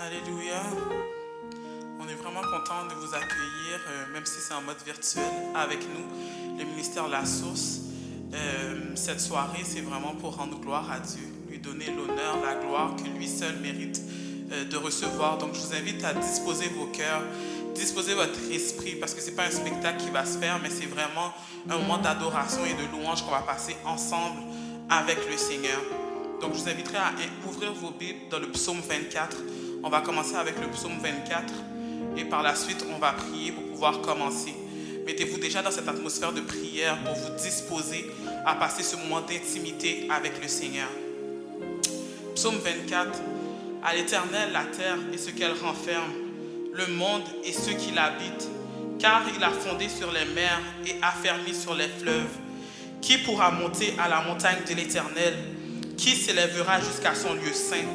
Alléluia. On est vraiment content de vous accueillir, même si c'est en mode virtuel, avec nous, le ministère La Source. Cette soirée, c'est vraiment pour rendre gloire à Dieu, lui donner l'honneur, la gloire que lui seul mérite de recevoir. Donc, je vous invite à disposer vos cœurs, disposer votre esprit, parce que ce n'est pas un spectacle qui va se faire, mais c'est vraiment un moment d'adoration et de louange qu'on va passer ensemble avec le Seigneur. Donc, je vous inviterai à ouvrir vos Bibles dans le psaume 24. On va commencer avec le psaume 24 et par la suite, on va prier pour pouvoir commencer. Mettez-vous déjà dans cette atmosphère de prière pour vous disposer à passer ce moment d'intimité avec le Seigneur. Psaume 24. À l'Éternel, la terre et ce qu'elle renferme, le monde et ceux qui l'habitent, car il a fondé sur les mers et affermi sur les fleuves. Qui pourra monter à la montagne de l'Éternel? Qui s'élèvera jusqu'à son lieu saint?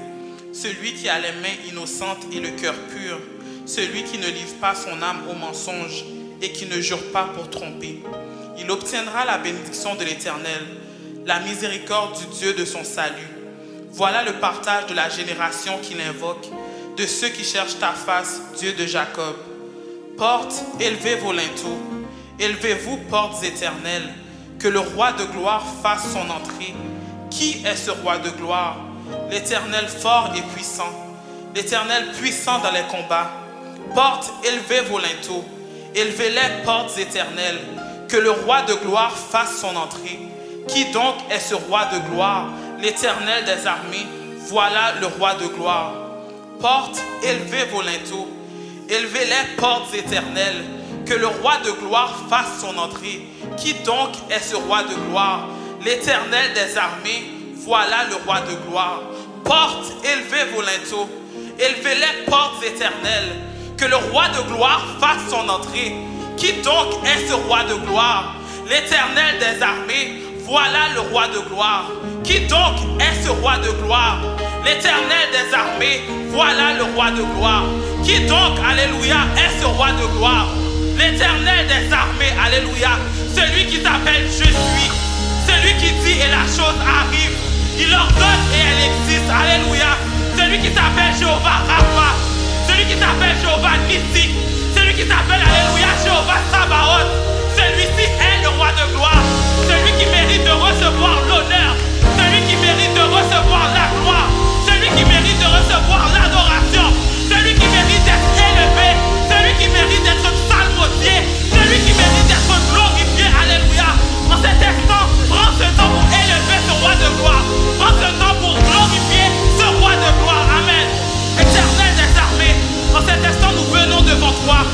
Celui qui a les mains innocentes et le cœur pur, celui qui ne livre pas son âme au mensonge et qui ne jure pas pour tromper. Il obtiendra la bénédiction de l'Éternel, la miséricorde du Dieu de son salut. Voilà le partage de la génération qu'il invoque, de ceux qui cherchent ta face, Dieu de Jacob. Portes, élevez vos linteaux, élevez-vous, portes éternelles, que le roi de gloire fasse son entrée. Qui est ce roi de gloire? L'Éternel fort et puissant, l'Éternel puissant dans les combats. Portes, élevez vos linteaux, élevez-les, portes éternelles, que le roi de gloire fasse son entrée. Qui donc est ce roi de gloire? L'Éternel des armées, voilà le roi de gloire. Portes, élevez vos linteaux, élevez-les, portes éternelles, que le roi de gloire fasse son entrée. Qui donc est ce roi de gloire? L'Éternel des armées, voilà le roi de gloire. Portes, élevez vos linteaux, élevez-les, portes éternelles, que le roi de gloire fasse son entrée. Qui donc est ce roi de gloire? L'Éternel des armées, voilà le roi de gloire. Qui donc est ce roi de gloire? L'Éternel des armées, voilà le roi de gloire. Qui donc, alléluia, est ce roi de gloire? L'Éternel des armées, alléluia, celui qui s'appelle Je suis, celui qui dit et la chose arrive. Il ordonne et elle existe. Alléluia. Celui qui s'appelle Jéhovah Rapha. Celui qui s'appelle Jéhovah Nissi. Celui qui s'appelle, alléluia, Jéhovah Sabaoth. Celui-ci est le roi de gloire. Celui qui mérite de recevoir l'honneur. Celui qui mérite de recevoir la gloire. Celui qui mérite de recevoir l'adoration. Celui qui mérite d'être élevé. Celui qui mérite d'être psalmodié. Celui qui mérite d'être glorifié. Alléluia. En cet instant, prends ce temps pour élever ce roi de gloire. Prends ce temps pour glorifier ce roi de gloire. Amen. Éternel des armées, en cet instant, nous venons devant toi.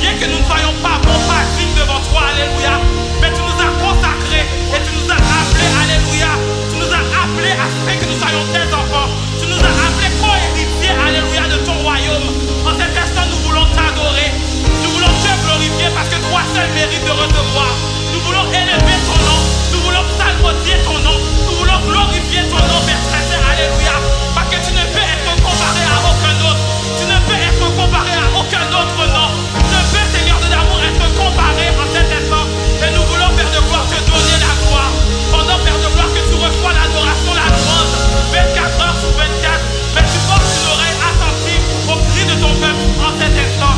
Bien que nous ne soyons pas bons, pas dignes devant toi. Alléluia. Mais tu nous as consacrés et tu nous as appelés. Alléluia. Tu nous as appelés afin que nous soyons tes enfants. Tu nous as appelés co-héritiers. Alléluia, de ton royaume. En cet instant, nous voulons t'adorer. Nous voulons te glorifier parce que toi seul mérites de recevoir. Nous voulons élever ton nom. Nous voulons psalmodier ton nom. Nous voulons glorifier ton nom, Père très saint. Alléluia. Parce que tu ne peux être comparé à aucun autre. Tu ne peux être comparé à aucun autre nom. Tu ne peux, Seigneur de l'amour, être comparé en cet instant. Et nous voulons, Père de gloire, te donner la gloire. Pendant, Père de gloire, que tu reçois l'adoration, la louange, 24 heures sur 24. Mais tu portes une oreille attentive au cri de ton peuple en cet instant.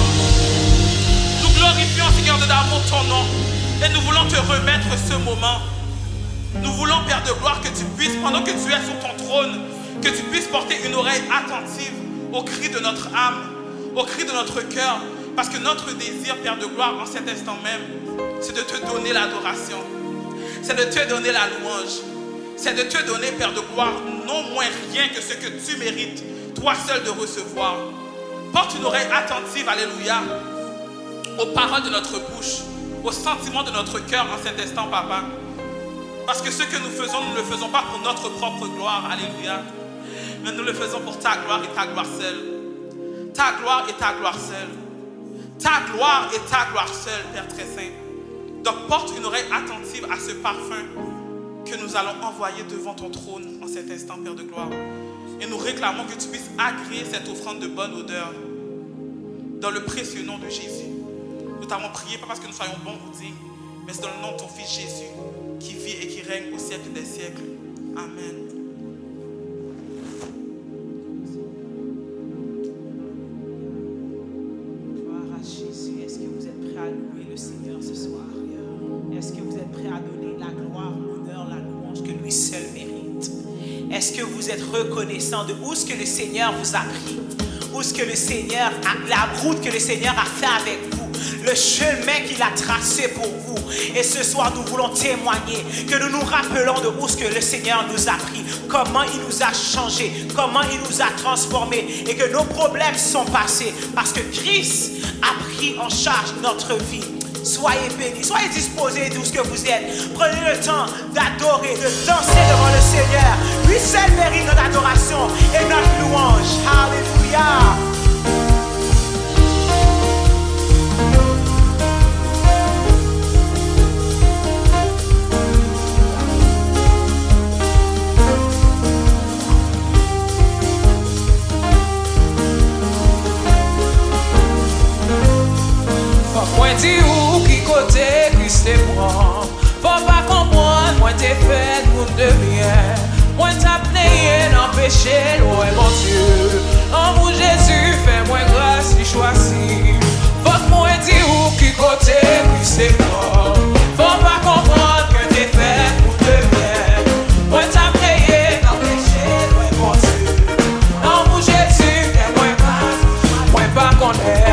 Nous glorifions, Seigneur de l'amour, ton nom. Et nous voulons te remettre ce moment. Nous voulons, Père de gloire, que tu puisses, pendant que tu es sur ton trône, que tu puisses porter une oreille attentive au cri de notre âme, au cri de notre cœur. Parce que notre désir, Père de gloire, en cet instant même, c'est de te donner l'adoration. C'est de te donner la louange. C'est de te donner, Père de gloire, non moins rien que ce que tu mérites, toi seul de recevoir. Porte une oreille attentive, alléluia, aux paroles de notre bouche, aux sentiments de notre cœur en cet instant, Papa. Parce que ce que nous faisons, nous ne le faisons pas pour notre propre gloire, alléluia, mais nous le faisons pour ta gloire et ta gloire seule. Ta gloire et ta gloire seule. Ta gloire et ta gloire seule, Père très saint. Donc porte une oreille attentive à ce parfum que nous allons envoyer devant ton trône en cet instant, Père de gloire. Et nous réclamons que tu puisses agréer cette offrande de bonne odeur dans le précieux nom de Jésus. Nous t'avons prié, pas parce que nous soyons bons ou dignes, mais c'est dans le nom de ton Fils Jésus qui vit et qui règne au siècle des siècles. Amen. que vous êtes reconnaissant de où ce que le Seigneur vous a pris, où ce que le Seigneur la route que le Seigneur a fait avec vous, le chemin qu'il a tracé pour vous. Et ce soir, nous voulons témoigner, que nous nous rappelons de où ce que le Seigneur nous a pris, comment il nous a changés, comment il nous a transformés, et que nos problèmes sont passés parce que Christ a pris en charge notre vie. Soyez bénis, soyez disposés d'où ce que vous êtes. Prenez le temps d'adorer, de danser devant le Seigneur. Lui seul mérite notre adoration et notre louange. Alléluia. Moi dis où qui côté Christ te prend. Faut pas comprendre, moi t'es fait monde de bien. Moi t'as payé dans péché, loin mon Dieu. En vous Jésus, fais-moi grâce, il choisit. Faut que moi dis où qui côté Christ te prend. Faut pas comprendre que t'es fait monde de bien. Moi t'as payé dans péché, loin mon Dieu. En vous Jésus, fais-moi grâce, moi pas connaître.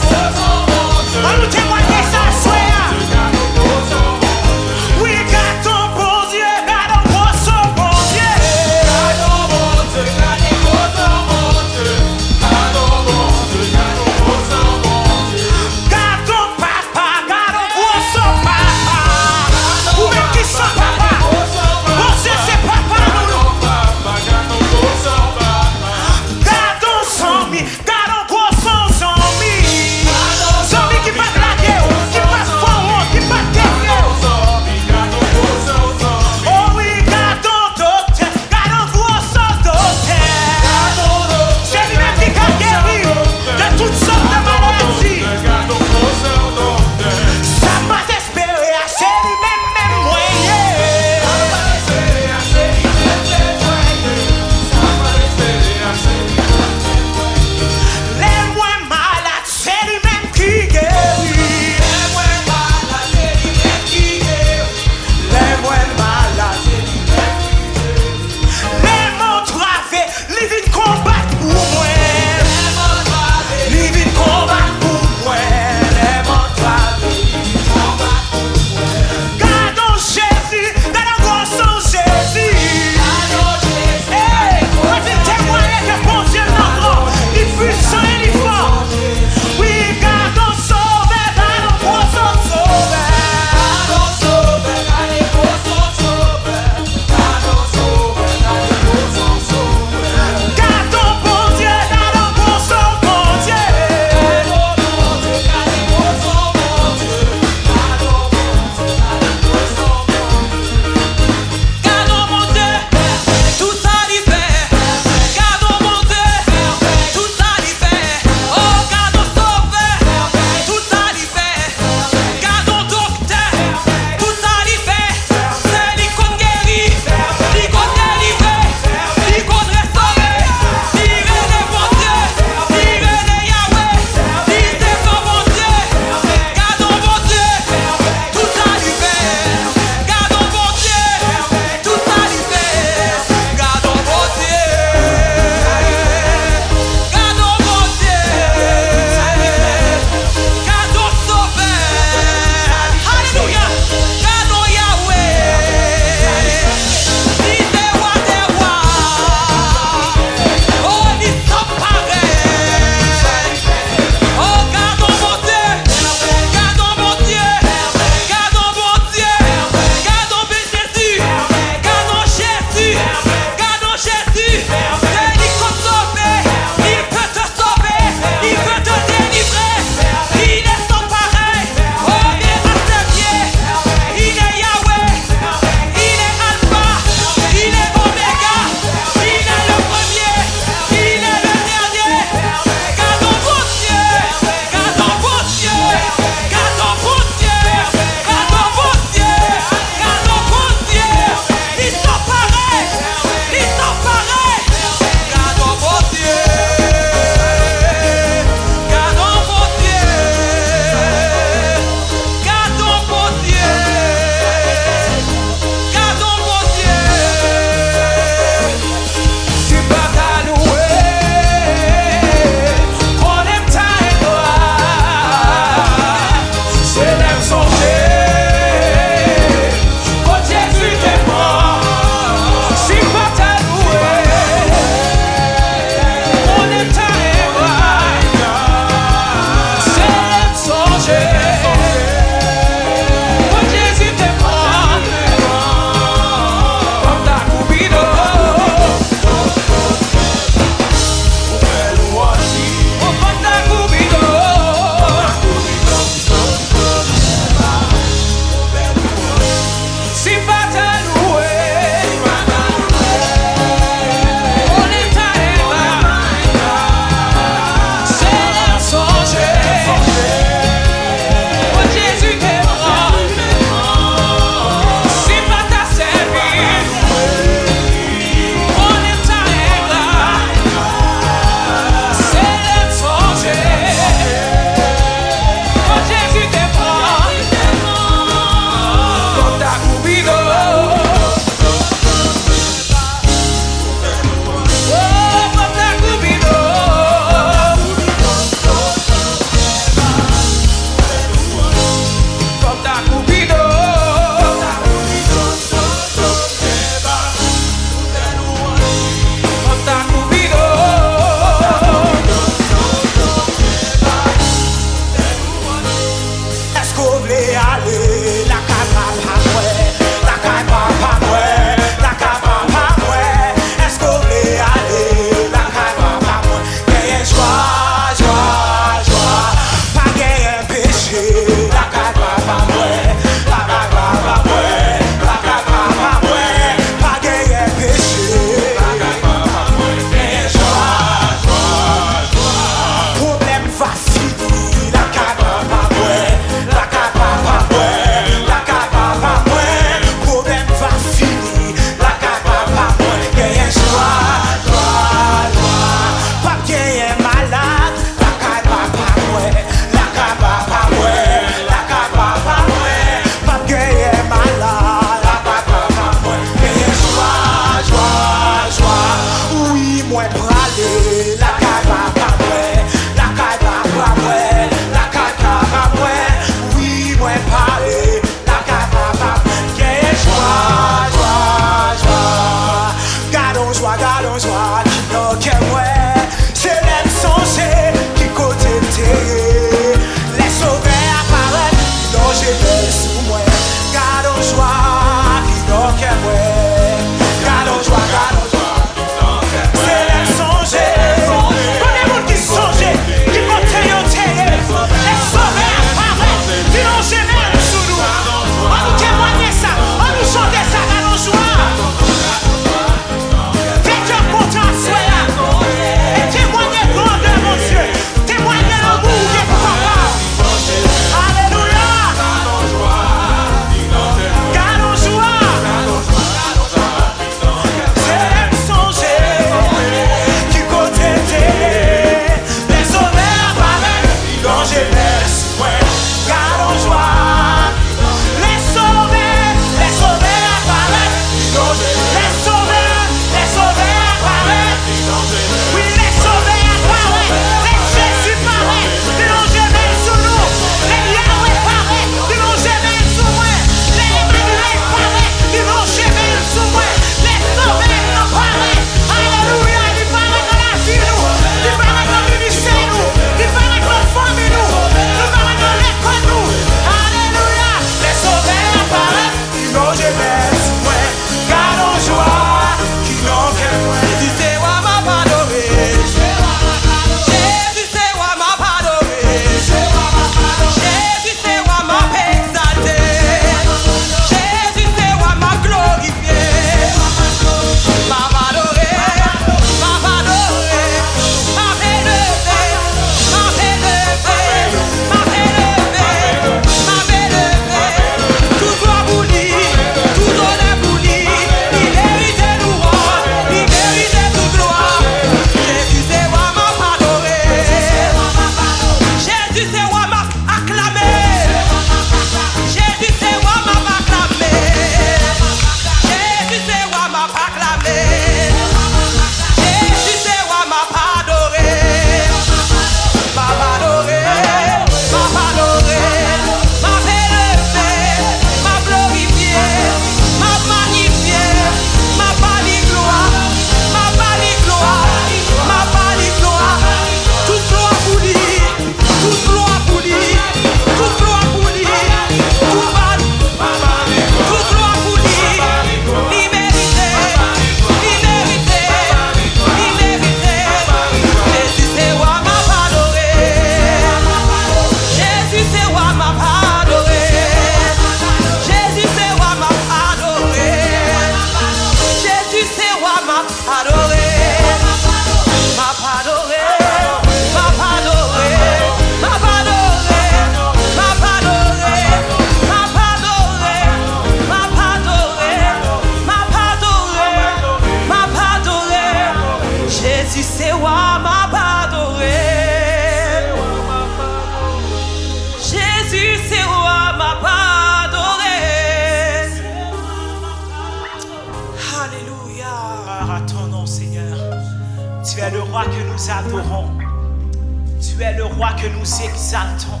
roi que nous exaltons.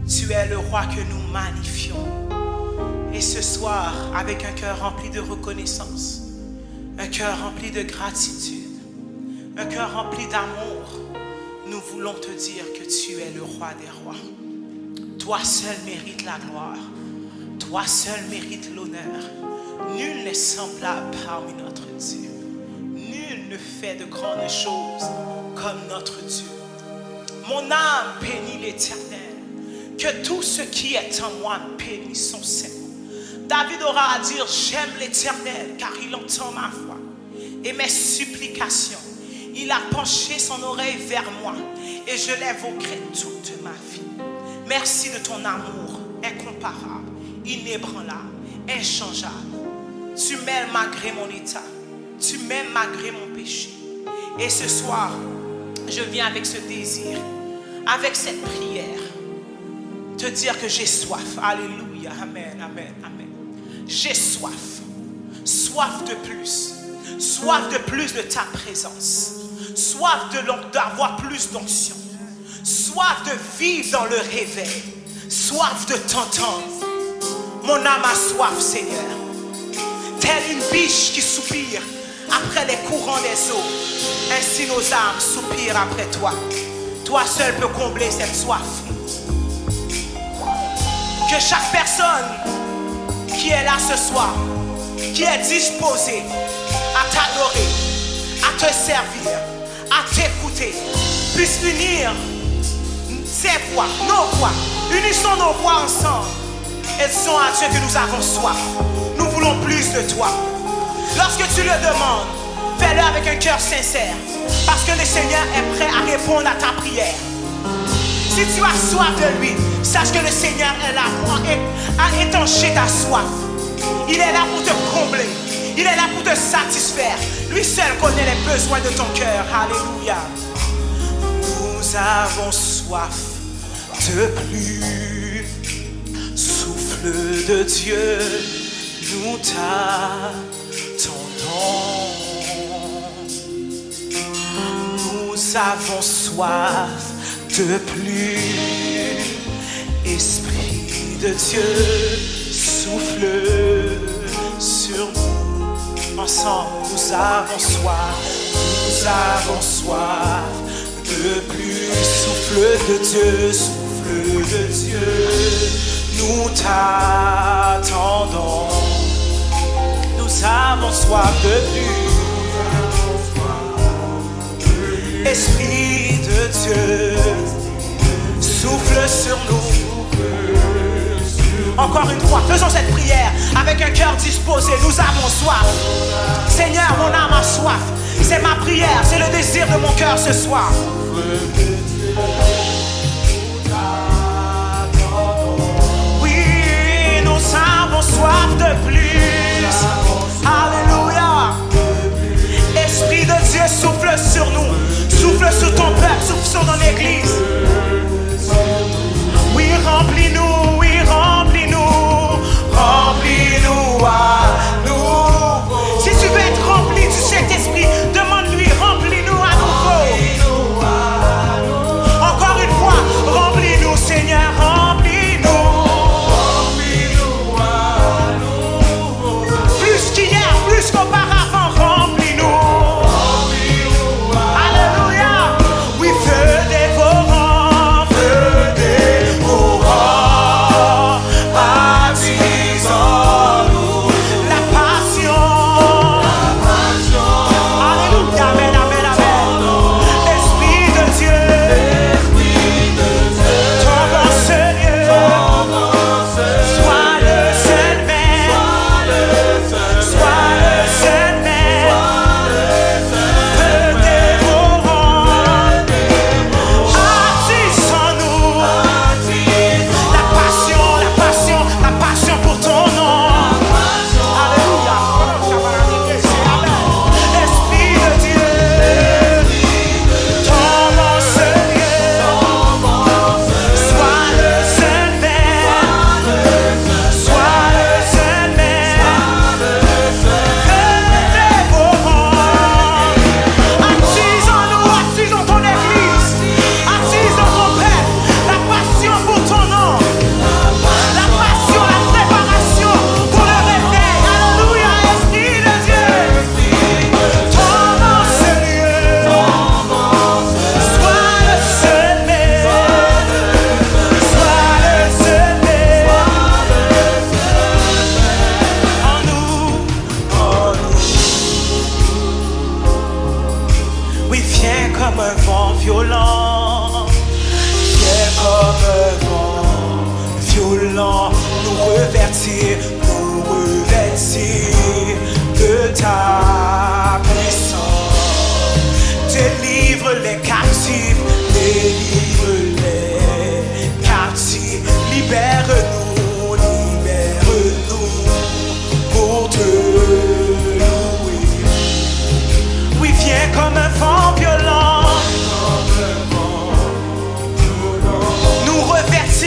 Tu es le roi que nous magnifions. Et ce soir, avec un cœur rempli de reconnaissance, un cœur rempli de gratitude, un cœur rempli d'amour, nous voulons te dire que tu es le roi des rois. Toi seul mérites la gloire. Toi seul mérites l'honneur. Nul n'est semblable parmi notre Dieu. Nul ne fait de grandes choses comme notre Dieu. Mon âme bénit l'Éternel. Que tout ce qui est en moi bénisse son Seigneur. David aura à dire, j'aime l'Éternel car il entend ma voix et mes supplications. Il a penché son oreille vers moi et je l'évoquerai toute ma vie. Merci de ton amour incomparable, inébranlable, inchangeable. Tu m'aimes malgré mon état. Tu m'aimes malgré mon péché. Et ce soir, je viens avec ce désir, avec cette prière, te dire que j'ai soif. Alléluia. Amen, amen, amen. J'ai soif. Soif de plus. Soif de plus de ta présence. Soif d'avoir plus d'onction. Soif de vivre dans le réveil. Soif de t'entendre. Mon âme a soif, Seigneur. Telle une biche qui soupire après les courants des eaux. Ainsi nos âmes soupirent après toi. Toi seul peux combler cette soif. Que chaque personne qui est là ce soir, qui est disposée à t'adorer, à te servir, à t'écouter, puisse unir ses voix, nos voix. Unissons nos voix ensemble et disons à Dieu que nous avons soif. Nous voulons plus de toi. Lorsque tu le demandes, fais-le avec un cœur sincère, parce que le Seigneur est prêt à répondre à ta prière. Si tu as soif de lui, sache que le Seigneur est là pour étancher ta soif. Il est là pour te combler. Il est là pour te satisfaire. Lui seul connaît les besoins de ton cœur. Alléluia. Nous avons soif de plus. Souffle de Dieu, nous t'attendons. Nous avons soif de plus. Esprit de Dieu, souffle sur nous. Ensemble, nous avons soif de plus. Souffle de Dieu, nous t'attendons. Nous avons soif de plus. Esprit de Dieu, souffle sur nous. Encore une fois, faisons cette prière avec un cœur disposé. Nous avons soif. Seigneur, mon âme a soif. C'est ma prière, c'est le désir de mon cœur ce soir. Oui, nous avons soif de plus. Alléluia. Esprit de Dieu, souffle sur nous. Souffle sur ton peuple, souffle sur ton église. Oui, remplis-nous, oui, remplis-nous. Remplis-nous à nouveau. Si tu veux être rempli du Saint-Esprit, demande-lui, remplis-nous à nouveau.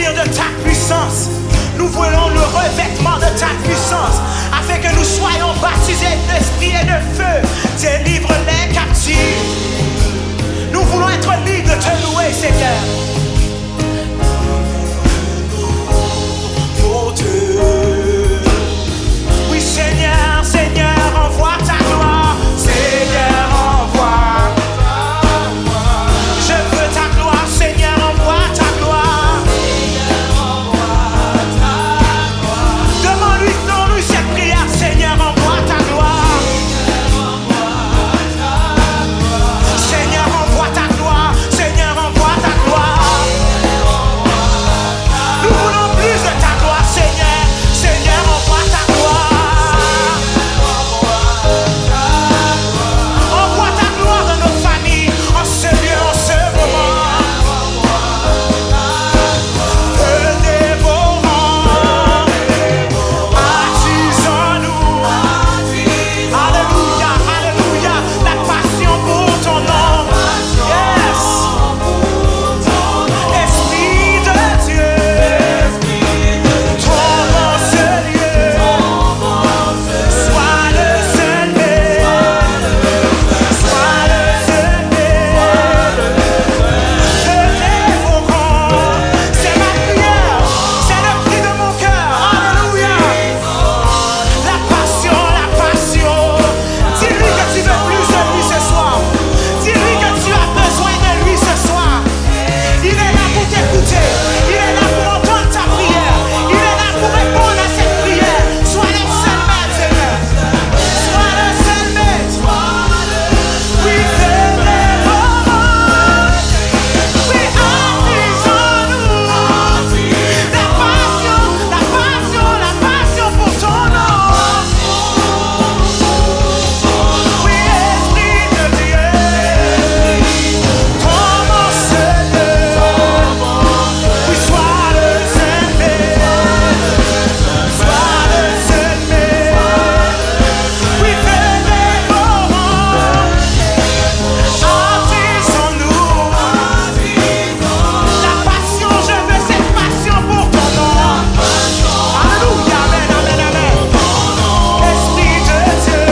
revêtir de ta puissance. Nous voulons le revêtement de ta puissance, afin que nous soyons baptisés d'esprit et de feu. Délivre les captifs. Nous voulons être libres de te louer, Seigneur. Oh Dieu. Oui, Seigneur, Seigneur, envoie ta gloire. Seigneur, envoie. Je veux ta gloire, Seigneur, envoie ta gloire. Demande-lui, donne-lui cette prière, Seigneur, envoie ta gloire. Seigneur, envoie ta gloire. Seigneur, envoie ta gloire. Nous voulons plus de ta gloire, Seigneur. Seigneur, envoie ta gloire. Envoie ta gloire dans nos familles, en ce lieu, en ce moment. Feu dévorant, attise-en-nous. Alléluia, alléluia, la passion pour ton nom. Yes. Esprit de Dieu, tombe en ce lieu. Sois le seul maître. Sois le seul maître. Feu dévorant, c'est ma prière, c'est le cri de mon cœur. Alléluia. La passion, la passion. Dis-lui que tu veux plus de lui ce soir. Dis-lui que tu as besoin de lui ce soir. Il est là pour t'écouter. Il est là pour entendre ta prière. Il est là pour répondre à cette prière. Sois le seul maître, Seigneur. Sois le seul maître. Oui, fais dévorant. Oui, attise-en-nous. La passion, la passion, la passion pour ton nom. Oui, Esprit de Dieu, tombe en ce lieu. Oui, sois le seul maître. Sois le seul maître. Oui, fais dévorant. Attise-en-nous. La passion, je veux cette passion pour ton nom. Alléluia, amen, amen, amen. Esprit de Dieu,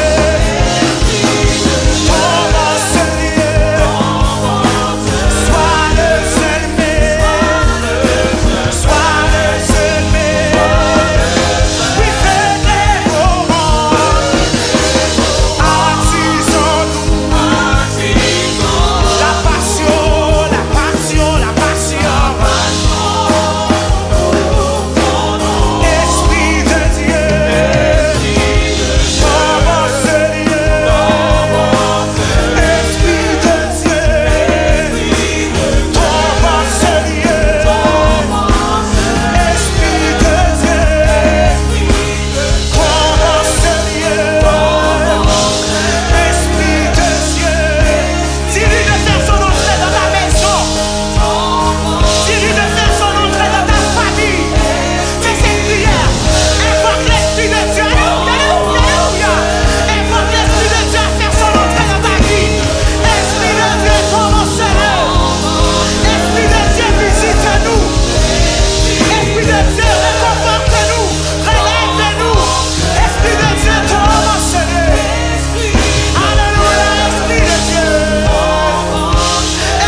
tombe en ce lieu. Sois le seul maître. Sois le seul maître. Oui, fais dévorant. Attise-en-nous. La passion, la passion, la passion. Esprit de Dieu, tombe en ce lieu. Esprit de Dieu, tombe en ce lieu. Esprit de Dieu, tombe en ce lieu. Esprit de Dieu, dis-lui de faire son entrée dans ta maison. Dis-lui de faire son entrée dans ta famille. Fais cette prière. Invoque l'Esprit de Dieu. Alléluia. Invoque l'Esprit de Dieu à faire son entrée dans ta vie. Esprit de Dieu, tombe en ce lieu. Esprit de Dieu, visite-nous. Esprit de Dieu, réconforte-nous. Relève-nous. Esprit de Dieu, tombe en ce lieu. Alléluia, Esprit de Dieu.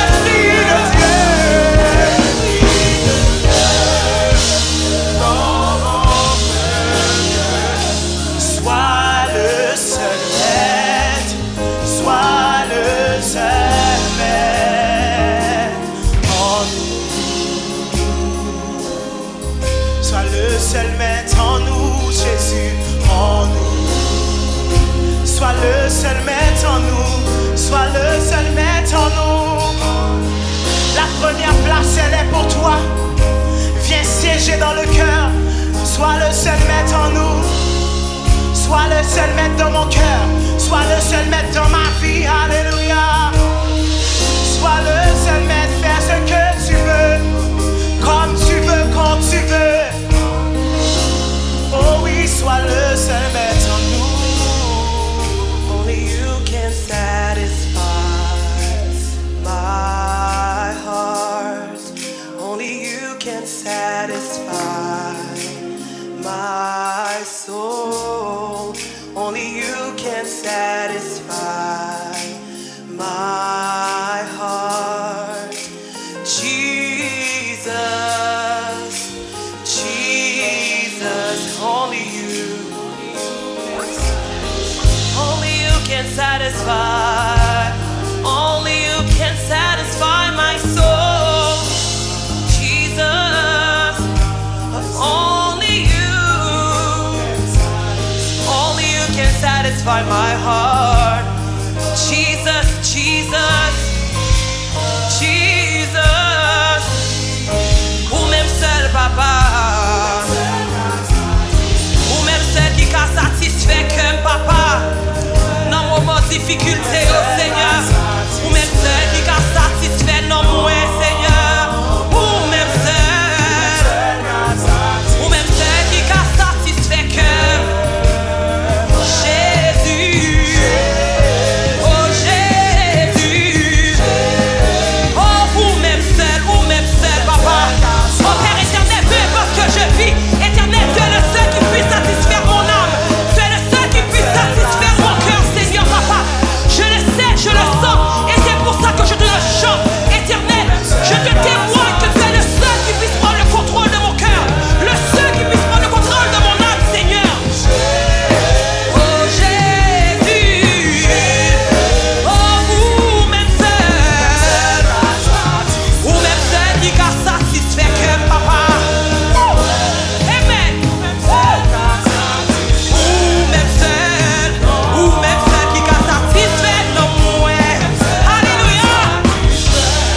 Esprit de Dieu. Sois le seul maître. Sois le seul maître en nous. Sois le seul maître en nous, Jésus, en nous. Sois le seul maître en nous. Sois le seul maître en nous. La première place, elle est pour toi. Viens siéger dans le cœur. Sois le seul maître en nous. Sois le seul maître dans mon cœur. Sois le seul maître dans ma vie. Alléluia. Sois le seul maître. Fais ce que tu veux. Comme tu veux, quand tu veux. Oh oui, sois le seul maître en nous. Only you can satisfy my heart. Only you can satisfy my soul. Only you can satisfy my heart. Jesus, Jesus, only you can satisfy. Only you can satisfy my soul. Jesus, only you can satisfy my heart. Jesus, Jesus, Jesus, ou même seul papa, ou même seul qui a satisfait que papa. Dans mon difficulté, oh Seigneur, ou même seul qui a satisfait non moi, Seigneur, ou même seul qui a satisfait que Jésus, oh Jésus, oh ou même seul, papa, oh Père éternel, peu importe que je vis, éternel, tu es le seul qui puisse satisfaire mon âme, tu es le seul qui puisse satisfaire mon cœur, Seigneur, papa. Je le sais, je le sens, et c'est pour ça que je te le chante. Éternel, je te témoigne que tu es le seul qui puisse prendre le contrôle de mon cœur, le seul qui puisse prendre le contrôle de mon âme, Seigneur. Oh Jésus, oh vous même seul qui a satisfait que papa. Amen. Ou même seul qui a satisfait non moi. Alléluia.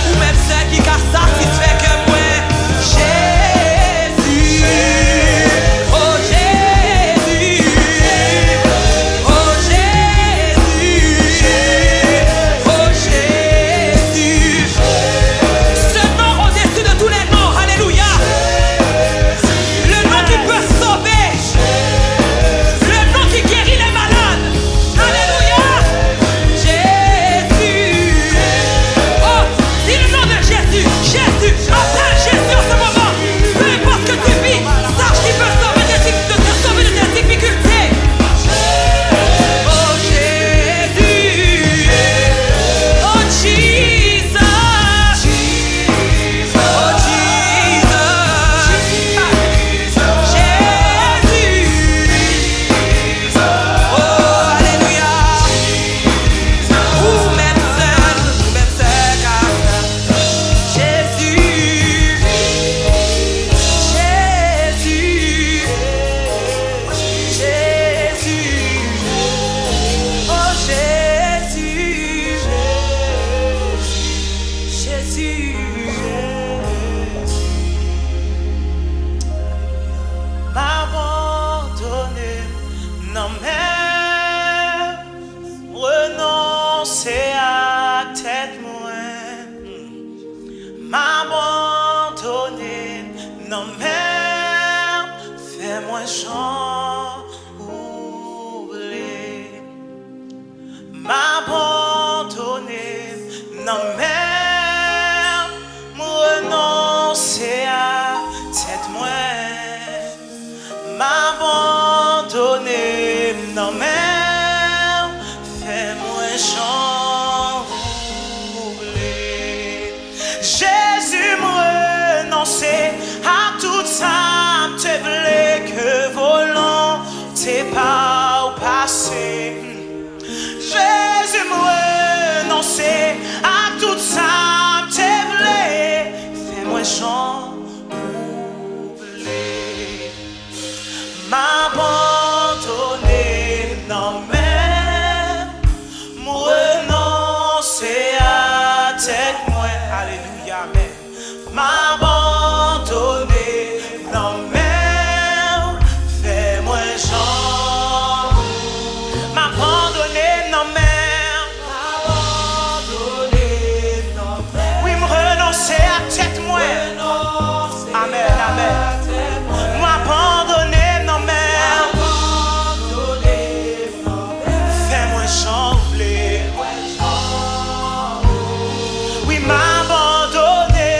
Ou même seul qui a satisfait que moi. Jésus. Oh Jésus. Oh Jésus. Oh Jésus. Ce nom au-dessus de tous les noms. Alléluia. Le nom qui peut sauver. Le nom qui guérit les malades. Alléluia. Jésus. Oh, dis le nom de Jésus. Jésus. Appelle Jésus en ce moment. Peu importe que tu vis, sache qu'il peut sauver de te sauver de tes difficultés. Oh Jésus. Oh Jesus. Oh Jesus. Jésus. Oh alléluia. Ou même seul car Jésus. Jésus. Jésus. Oh Jésus. Jésus. M'abandonner, non mais renoncer à tête moins. M'abandonner, non mais fais-moi j'en oublie. M'abandonner, non mais renoncer à tête moins. M'abandonner, non mais fais-moi j'en oublie. Jésus me renoncer à tout ça, te voulais que volonté pas au passé. Jésus me renoncer à tout ça, te voulais, fais-moi j'en oublie. M'abandonner, non mais me renoncer à tête moi. Alléluia, amen. M'abandonner, non mais fais-moi j'en. M'abandonner, non mais oui, me renoncer à tête moi. Amen, amen. M'abandonner, non mais fais-moi j'en oublie. Oui, m'abandonner.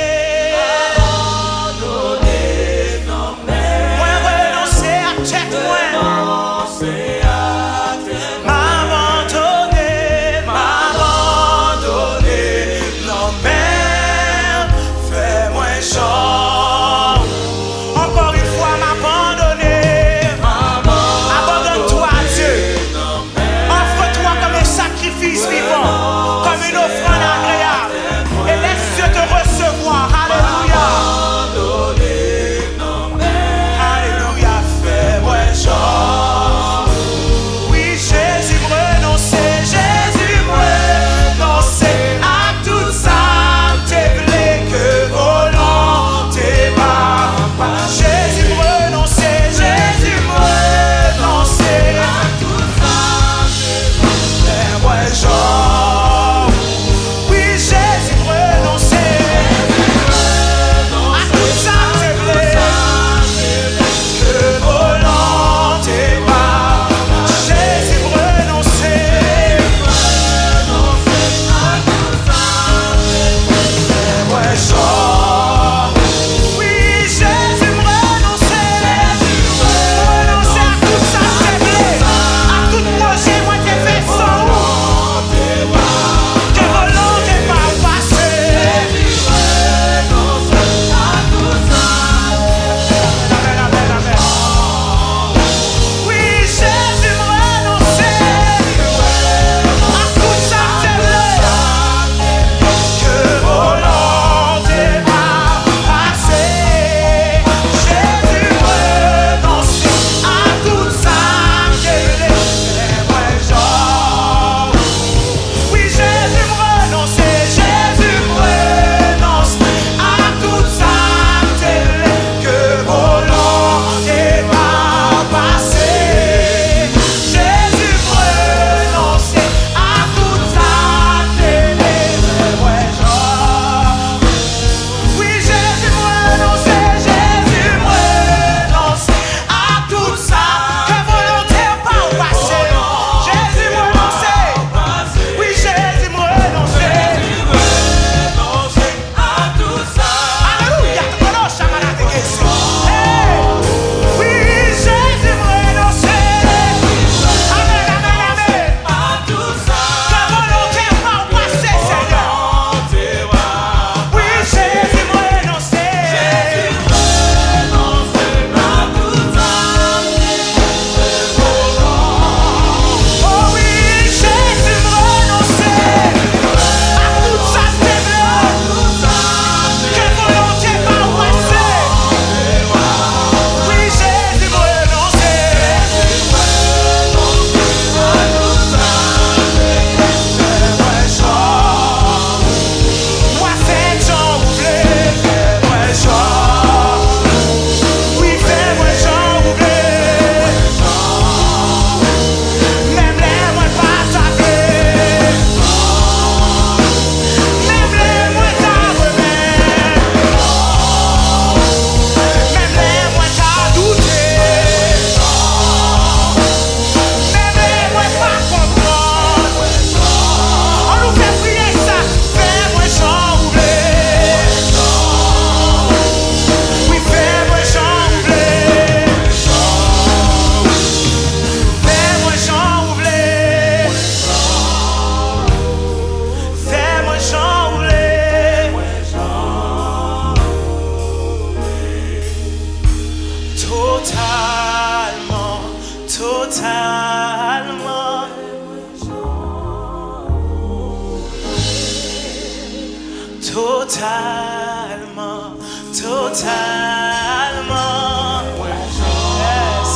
Yes.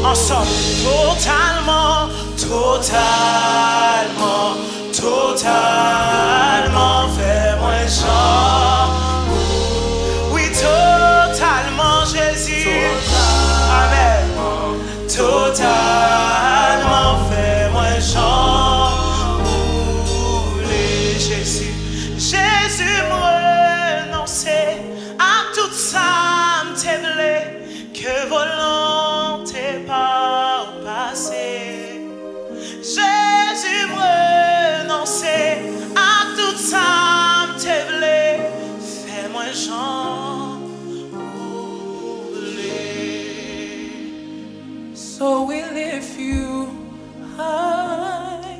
Ensemble, totalement, totalement, totalement, fais-moi genre. Oui, totalement, Jésus. Amen. Totalement, fais-moi genre. Rouler, Jésus. Jésus, moi, non, c'est à tout ça, m'te blé, que volonté pas passer. Jésus, moi, non, c'est à tout ça, m'te blé, fais-moi genre rouler. So we lift you high,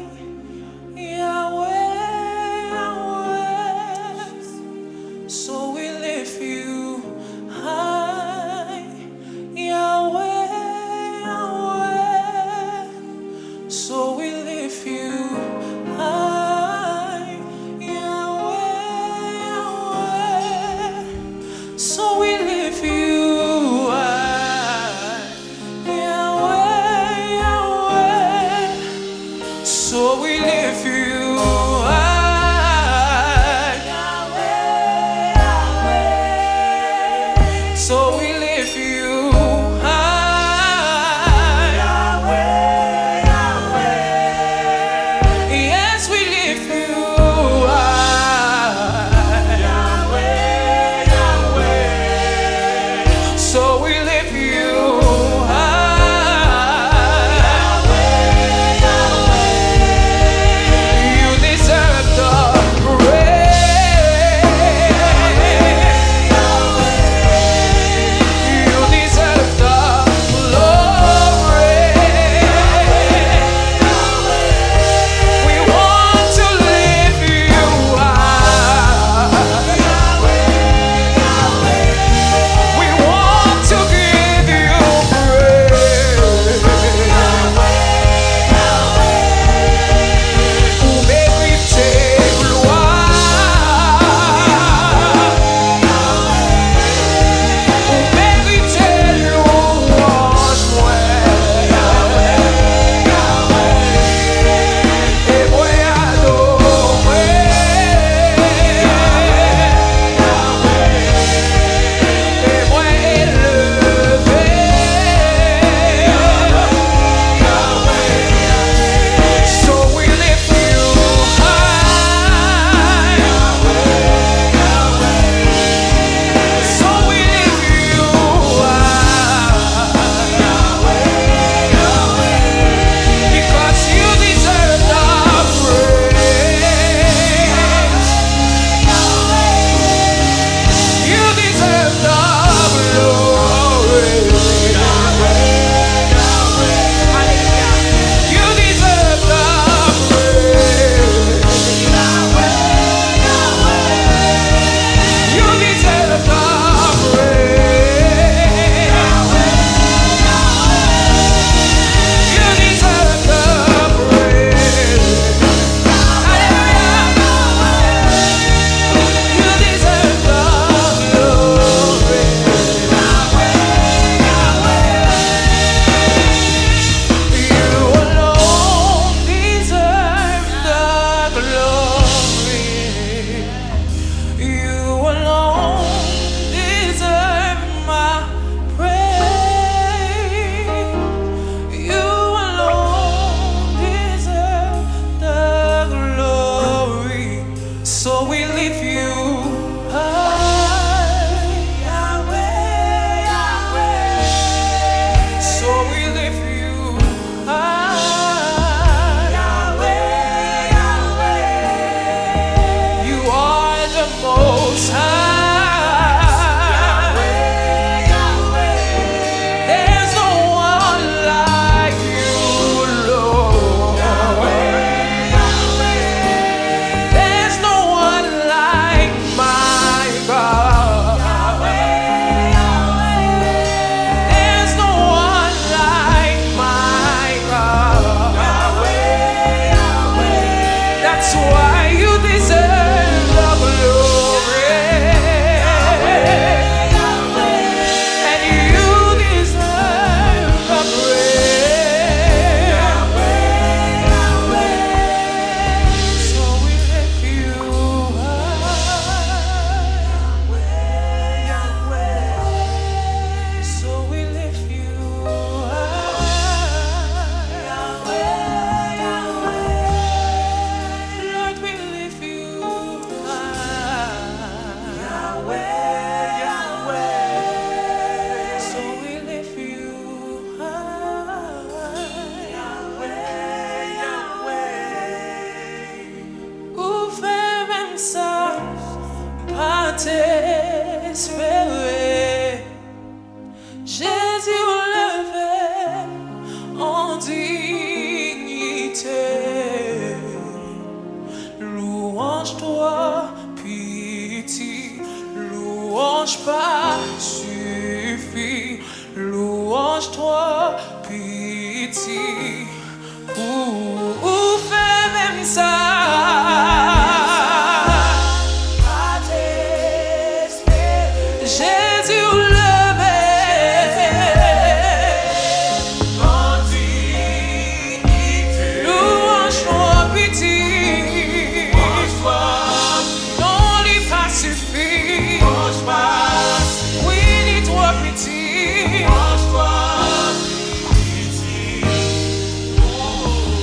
Yahweh, Yahweh. So we lift you high, Yahweh, Yahweh. So we lift you high, Yahweh, Yahweh. So we lift you high, Yahweh, Yahweh. suffit. Louange-toi, pitié, ou fais même ça. Jésus levé, louange-toi, pitié, non, il pas suffit. Oui, dis-toi pitié.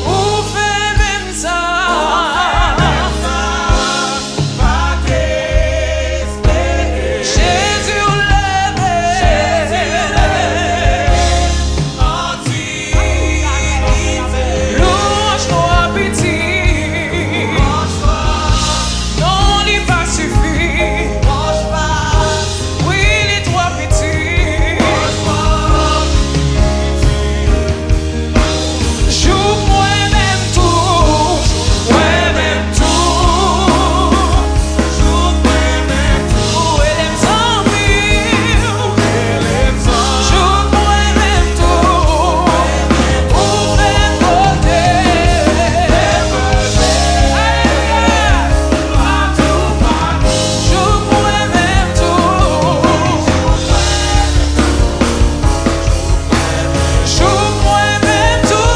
Ou fais même ça. Jésus levé, louange-toi, pitié, non, il pas suffit. Oui, dis-toi pitié. Joue moi-même tout, moi-même tout. Joue moi-même tout, et les zombies. Joue moi-même tout, ou même côté. Joue moi-même tout. Joue moi-même tout. Joue moi-même tout.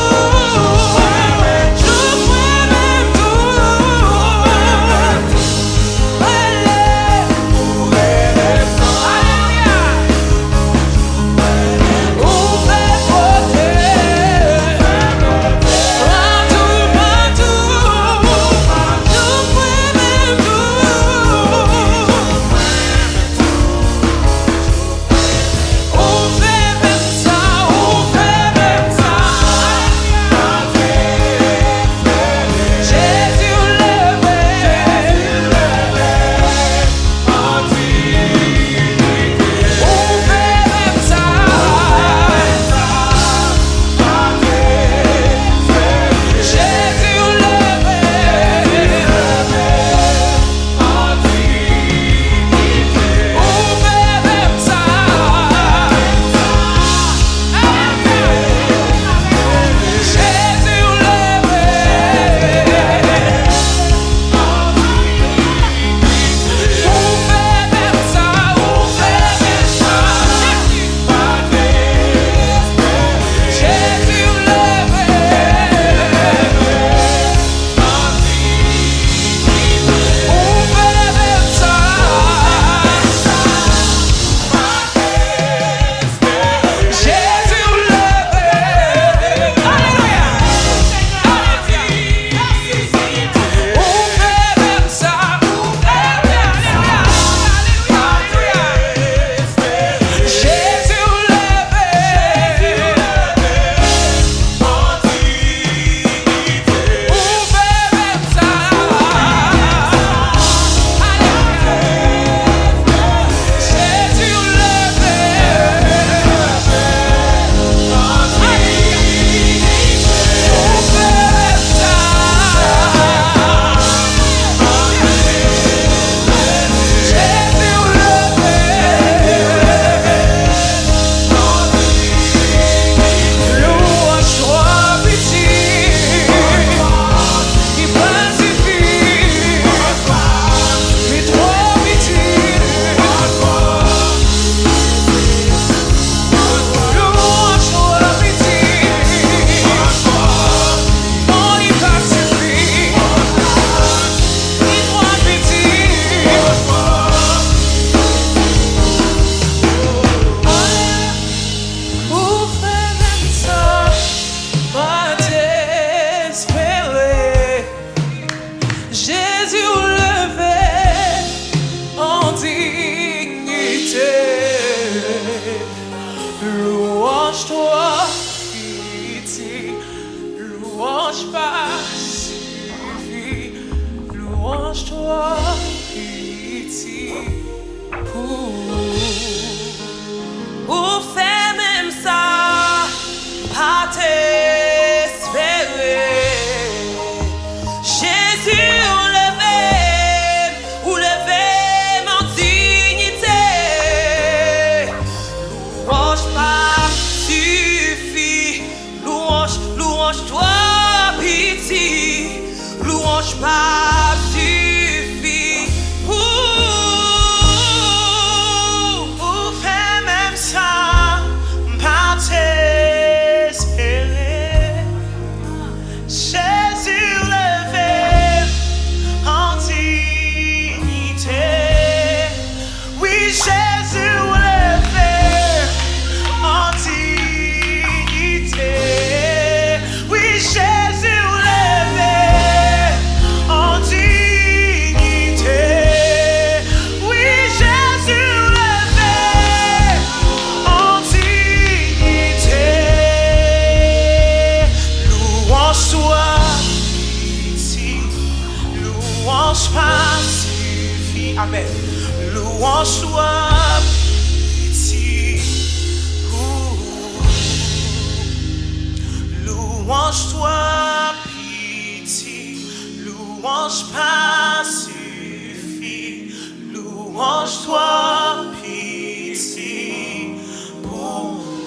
Louange-toi, pitié, louange pas suffit. Louange-toi, pitié, Ou fais même ça, pas t'espérer. Jésus ou lever mon dignité.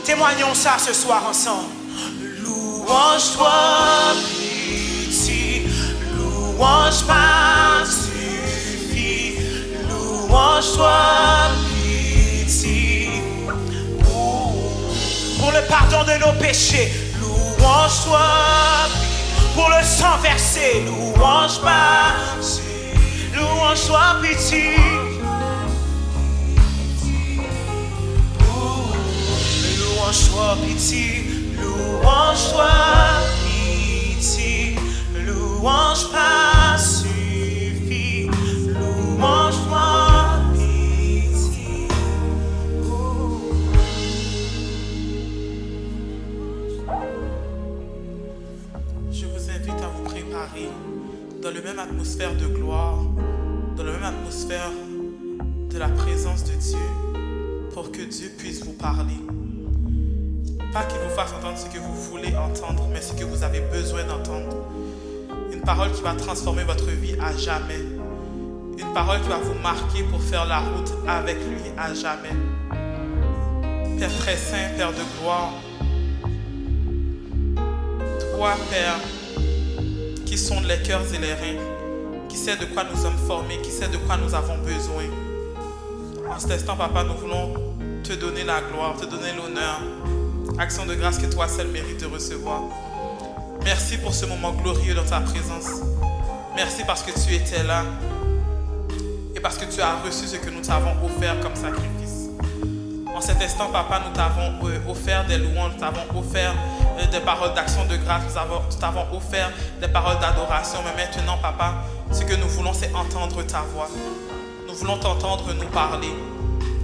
Témoignons ça ce soir ensemble. Louange-toi, pitié. Louange m'a suffi. Louange-toi, pitié. Pour le pardon de nos péchés. Louange-toi, pour le sang versé. Louange m'a suffi. Louange-toi, pitié. Louange-toi, pitié, louange-toi, pitié, louange pas suffit, louange-toi, pitié. Je vous invite à vous préparer dans la même atmosphère de gloire, dans la même atmosphère de la présence de Dieu, pour que Dieu puisse vous parler. Pas qu'il vous fasse entendre ce que vous voulez entendre, mais ce que vous avez besoin d'entendre. Une parole qui va transformer votre vie à jamais. Une parole qui va vous marquer pour faire la route avec lui à jamais. Père très saint, Père de gloire, toi, Père, qui sonde les cœurs et les reins, qui sait de quoi nous sommes formés, qui sait de quoi nous avons besoin. En cet instant, Papa, nous voulons te donner la gloire, te donner l'honneur. Action de grâce que toi seul mérites de recevoir. Merci pour ce moment glorieux dans ta présence. Merci parce que tu étais là et parce que tu as reçu ce que nous t'avons offert comme sacrifice. En cet instant, Papa, nous t'avons offert des louanges, nous t'avons offert des paroles d'action de grâce, nous t'avons offert des paroles d'adoration. Mais maintenant, Papa, ce que nous voulons, c'est entendre ta voix. Nous voulons t'entendre nous parler.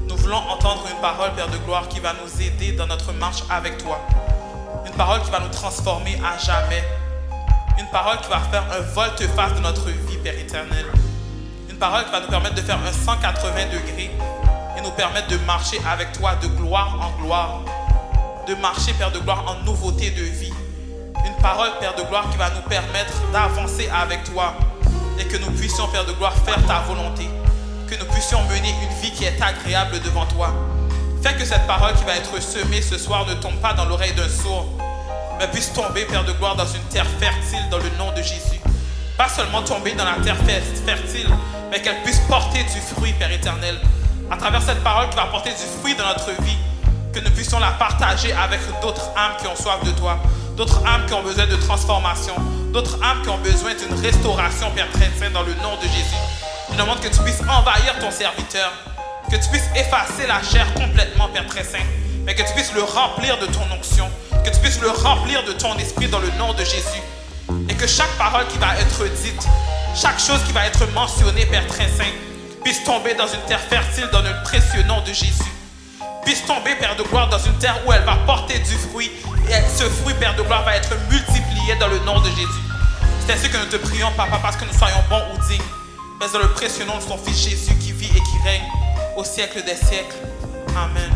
Nous voulons entendre une parole, Père de gloire, qui va nous aider dans notre marche avec toi. Une parole qui va nous transformer à jamais. Une parole qui va faire un volte-face de notre vie, Père éternel. Une parole qui va nous permettre de faire un 180 degrés et nous permettre de marcher avec toi de gloire en gloire. De marcher, Père de gloire, en nouveauté de vie. Une parole, Père de gloire, qui va nous permettre d'avancer avec toi et que nous puissions, Père de gloire, faire ta volonté. Que nous puissions mener une vie qui est agréable devant toi. Fais que cette parole qui va être semée ce soir ne tombe pas dans l'oreille d'un sourd, mais puisse tomber, Père de gloire, dans une terre fertile dans le nom de Jésus. Pas seulement tomber dans la terre fertile, mais qu'elle puisse porter du fruit, Père éternel. À travers cette parole qui va porter du fruit dans notre vie, que nous puissions la partager avec d'autres âmes qui ont soif de toi, d'autres âmes qui ont besoin de transformation, d'autres âmes qui ont besoin d'une restauration, Père très saint, dans le nom de Jésus. Je demande que tu puisses envahir ton serviteur, que tu puisses effacer la chair complètement, Père très saint, mais que tu puisses le remplir de ton onction, que tu puisses le remplir de ton esprit dans le nom de Jésus. Et que chaque parole qui va être dite, chaque chose qui va être mentionnée, Père très saint, puisse tomber dans une terre fertile dans le précieux nom de Jésus. Puisse tomber, Père de gloire, dans une terre où elle va porter du fruit. Et ce fruit, Père de gloire, va être multiplié dans le nom de Jésus. C'est ainsi que nous te prions, Papa, parce que nous soyons bons ou dignes. Mais dans le précieux nom de ton Fils Jésus qui vit et qui règne au siècle des siècles. Amen.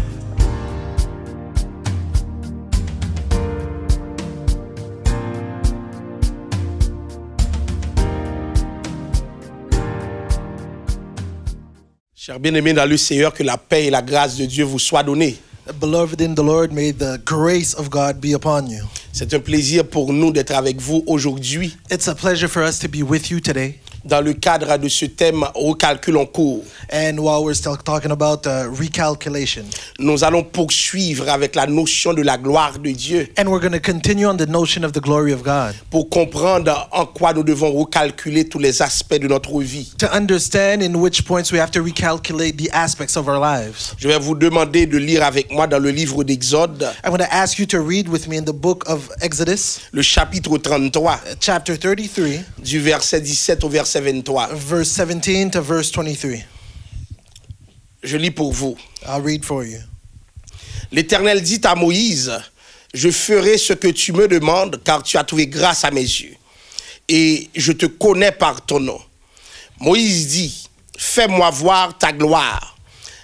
Chers bien-aimés dans le Seigneur, que la paix et la grâce de Dieu vous soient données. Beloved in the Lord, may the grace of God be upon you. C'est un plaisir pour nous d'être avec vous aujourd'hui It's a pleasure for us to be with you today. dans le cadre de ce thème recalcul en cours. And while we're still talking about recalculation, Nous allons poursuivre avec la notion de la gloire de Dieu and we're going to continue on the notion of the glory of God pour comprendre en quoi nous devons recalculer tous les aspects de notre vie. to understand in which points we have to recalculate the aspects of our lives. Je vais vous demander de lire avec moi dans le livre d'Exode, I'm going to ask you to read with me in the book of Exodus, le chapitre 33, chapter 33, du verset 17 au verset 23. verse 17 to verse 23. Je lis pour vous. I'll read for you. L'Éternel dit à Moïse, je ferai ce que tu me demandes, car tu as trouvé grâce à mes yeux, et je te connais par ton nom. Moïse dit, fais-moi voir ta gloire.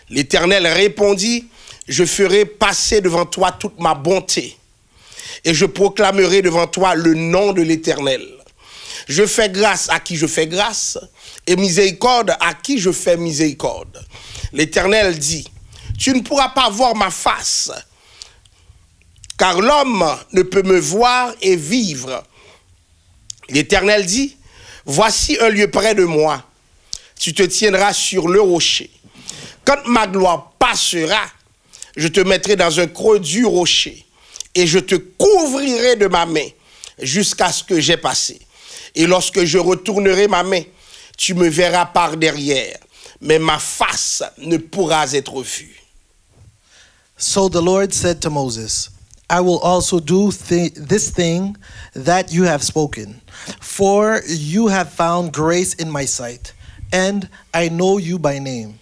L'Éternel répondit, je ferai passer devant toi toute ma bonté, et je proclamerai devant toi le nom de l'Éternel. Je fais grâce à qui je fais grâce, et miséricorde à qui je fais miséricorde. L'Éternel dit, tu ne pourras pas voir ma face, car l'homme ne peut me voir et vivre. L'Éternel dit, voici un lieu près de moi. Tu te tiendras sur le rocher. Quand ma gloire passera, je te mettrai dans un creux du rocher et je te couvrirai de ma main jusqu'à ce que j'ai passé. Et lorsque je retournerai ma main, tu me verras par derrière, mais ma face ne pourra être vue. So the Lord said to Moses, I will also do this thing that you have spoken, for you have found grace in my sight, and I know you by name.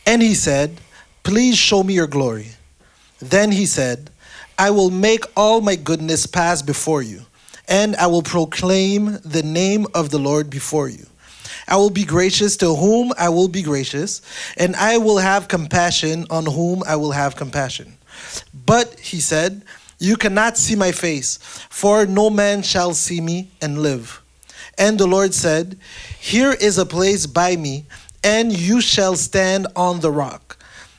And he said, please show me your glory. Then he said, I will make all my goodness pass before you, and I will proclaim the name of the Lord before you. I will be gracious to whom I will be gracious, and I will have compassion on whom I will have compassion. But he said, you cannot see my face, for no man shall see me and live. And the Lord said, here is a place by me, and you shall stand on the rock.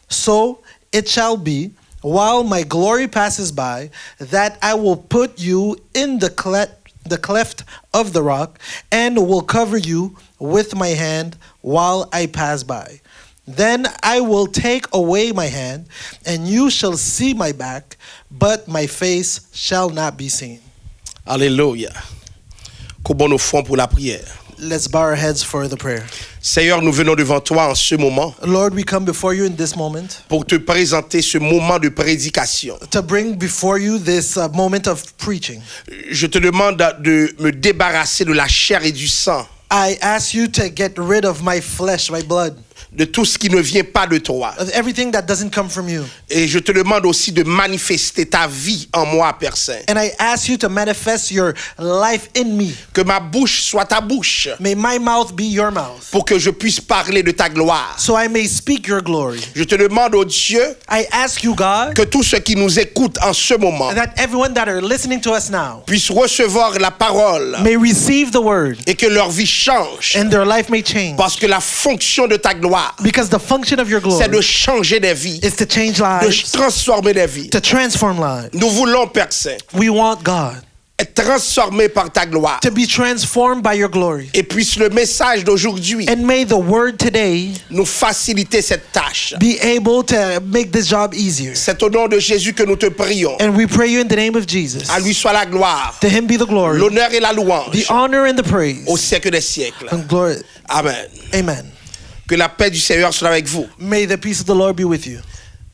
So it shall be, while my glory passes by, that I will put you in the cleft of the rock, and will cover you with my hand while I pass by. Then I will take away my hand, and you shall see my back, but my face shall not be seen. Alléluia. Courbons nos fronts pour la prière. Let's bow our heads for the prayer. Seigneur, nous venons devant toi en ce moment Lord, we come before you in this moment pour te présenter ce moment de prédication. to bring before you this moment of preaching. Je te demande de me débarrasser de la chair et du sang, I ask you to get rid of my flesh, my blood, de tout ce qui ne vient pas de toi. of everything that doesn't come from you. Et je te demande aussi de manifester ta vie en moi, Père Saint. And I ask you to manifest your life in me. Que ma bouche soit ta bouche May my mouth be your mouth, pour que je puisse parler de ta gloire. so I may speak your glory. Je te demande, oh Dieu, I ask you, God, que tous ceux qui nous écoutent en ce moment that everyone that are listening to us now puissent recevoir la parole may receive the word et que leur vie change. and their life may change. Parce que la fonction de ta gloire, Because the function of your c'est de glory changer des vies, is to change de lives, transformer des vies. to transform lives. Nous voulons, Père Saint, We want God être transformés par ta gloire. to be transformed by your glory. Et puisse le message d'aujourd'hui And may the word today nous faciliter cette tâche. be able to make this job easier. C'est au nom de Jésus que nous te prions. And we pray you in the name of Jesus. À lui soit la gloire, To him be the glory, l'honneur et la the louange honor and the praise. au siècle des siècles. And glory. Amen. Amen. Que la paix du Seigneur soit avec vous. May the peace of the Lord be with you.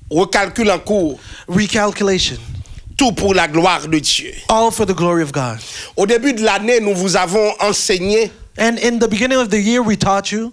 Recalcule en cours, Recalculation. tout pour la gloire de Dieu. All for the glory of God. Au début de l'année, nous vous avons enseigné And in the beginning of the year, we taught you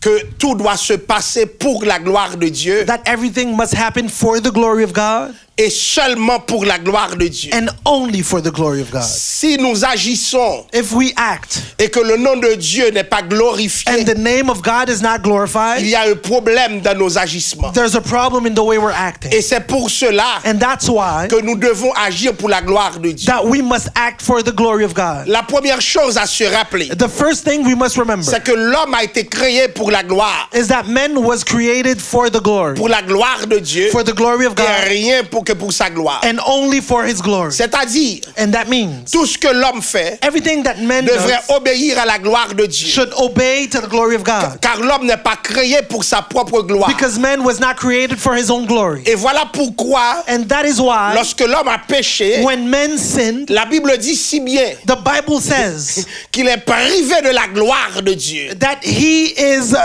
que tout doit se passer pour la gloire de Dieu that everything must happen for the glory of God et seulement pour la gloire de Dieu. and only for the glory of God. Si nous agissons If we act et que le nom de Dieu n'est pas glorifié, and the name of God is not il glorified, y a un problème dans nos agissements. there's a problem in the way we're acting. Et c'est pour cela And that's why que nous devons agir pour la gloire de Dieu. that we must act for the glory of God. La première chose à se rappeler, The first thing we must remember c'est que l'homme a été créé pour la gloire, is that man was created for the glory, pour la gloire de Dieu, for the glory of et God, rien que pour sa gloire. and only for his glory. C'est-à-dire, And that means tout ce que l'homme fait everything that man devrait does obéir à la gloire de Dieu. should obey to the glory of God. Car l'homme n'est pas créé pour sa propre gloire. Because man was not created for his own glory. Et voilà pourquoi, And that is why lorsque l'homme a péché, when men sinned, la Bible dit si bien the Bible says qu'il est privé de la gloire de Dieu. that he is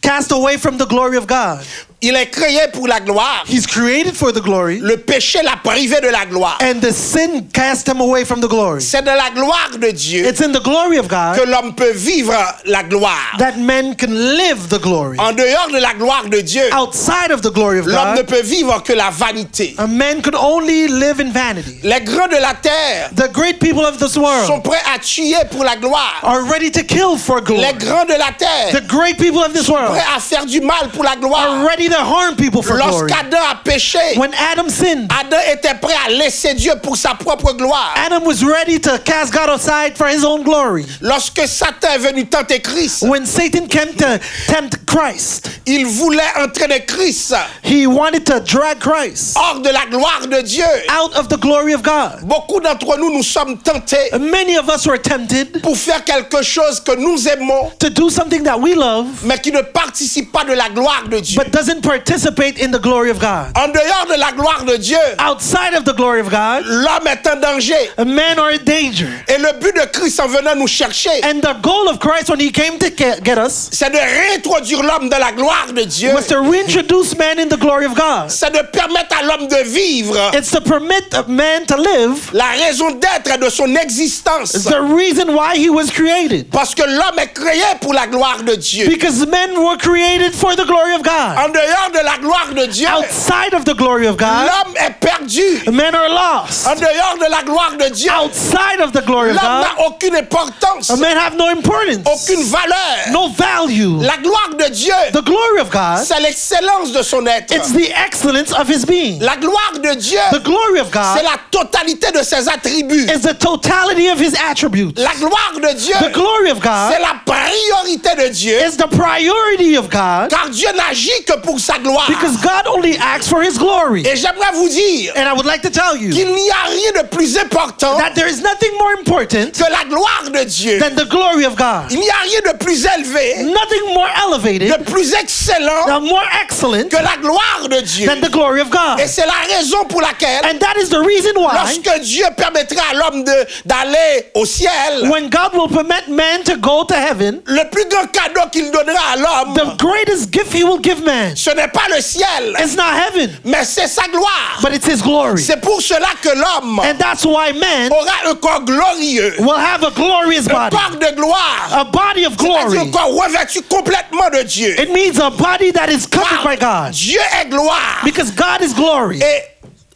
cast away from the glory of God. Il est créé pour la gloire. He's created for the glory, Le péché l'a privé de la gloire. and the sin cast him away from the glory. C'est de la gloire de Dieu It's in the glory of que God l'homme peut vivre la gloire. that men can live the glory. En dehors de la gloire de Dieu, Outside of the glory of l'homme ne God, peut vivre que la vanité. a man could only live in vanity. Les grands de la terre The great people of this sont world prêts à tuer pour la gloire. are ready to kill for glory. Les grands de la terre The great people of this sont world prêts à faire du mal pour la gloire. are ready ready to harm people for glory. Lorsqu'Adam a péché, When Adam sinned, Adam était prêt à laisser Dieu pour sa propre gloire. Adam was ready to cast God aside for his own glory. Lorsque Satan est venu tenter Christ, When Satan came to tempt Christ, il voulait entraîner Christ he wanted to drag Christ hors de la gloire de Dieu. out of the glory of God. Beaucoup d'entre nous, nous sommes tentés Many of us were tempted pour faire quelque chose que nous aimons, to do something that we love, mais qui ne participe pas de la gloire de Dieu. but doesn't participate in the glory of God. En dehors de la gloire de Dieu, Outside of the glory of God, l'homme est en danger. men are in danger. Et le but de Christ en venant nous chercher, And the goal of Christ when he came to get us c'est de réintroduire l'homme dans la gloire de Dieu. was to reintroduce man in the glory of God. C'est de permettre à l'homme de vivre It's to permit a man to live la raison d'être de son existence. the reason why he was created. Parce que l'homme est créé pour la gloire de Dieu. Because men were created for the glory of God. En dehors de la gloire de Dieu, Outside of the glory of God, l'homme est perdu. men are lost. En dehors de la gloire de Dieu, Outside of the glory of l'homme God, n'a aucune importance, men have no importance, aucune valeur. no value. La gloire de Dieu, The glory of God, c'est l'excellence de son être. it's the excellence of his being. La gloire de Dieu, The glory of c'est God la totalité de ses attributs. is the totality of his attributes. La gloire de Dieu, The glory of God c'est la priorité de Dieu. is the priority of God Car Dieu n'agit que pour sa gloire. because God only acts for his glory. Et j'aimerais vous dire And I would like to tell you qu'il n'y a rien de plus important that there is nothing more important que la gloire de Dieu. than the glory of God. Il n'y a rien de plus élevé, Nothing more elevated, de plus excellent more excellent que la gloire de Dieu. than the glory of God. Et c'est la raison pour laquelle, And that is the reason why lorsque Dieu permettra à l'homme d'aller au ciel, when God will permit man to go to heaven, le plus grand cadeau qu'il donnera à l'homme, the greatest gift he will give man, ce n'est pas le ciel, it's not heaven, mais c'est sa gloire. but it's his glory. C'est pour cela que l'homme And that's why man aura un corps glorieux, will have a glorious un body, corps de gloire, a body of c'est-à-dire un glory. corps revêtu complètement de Dieu. It means a body that is covered by Car God, Dieu est gloire. because God is glory. Et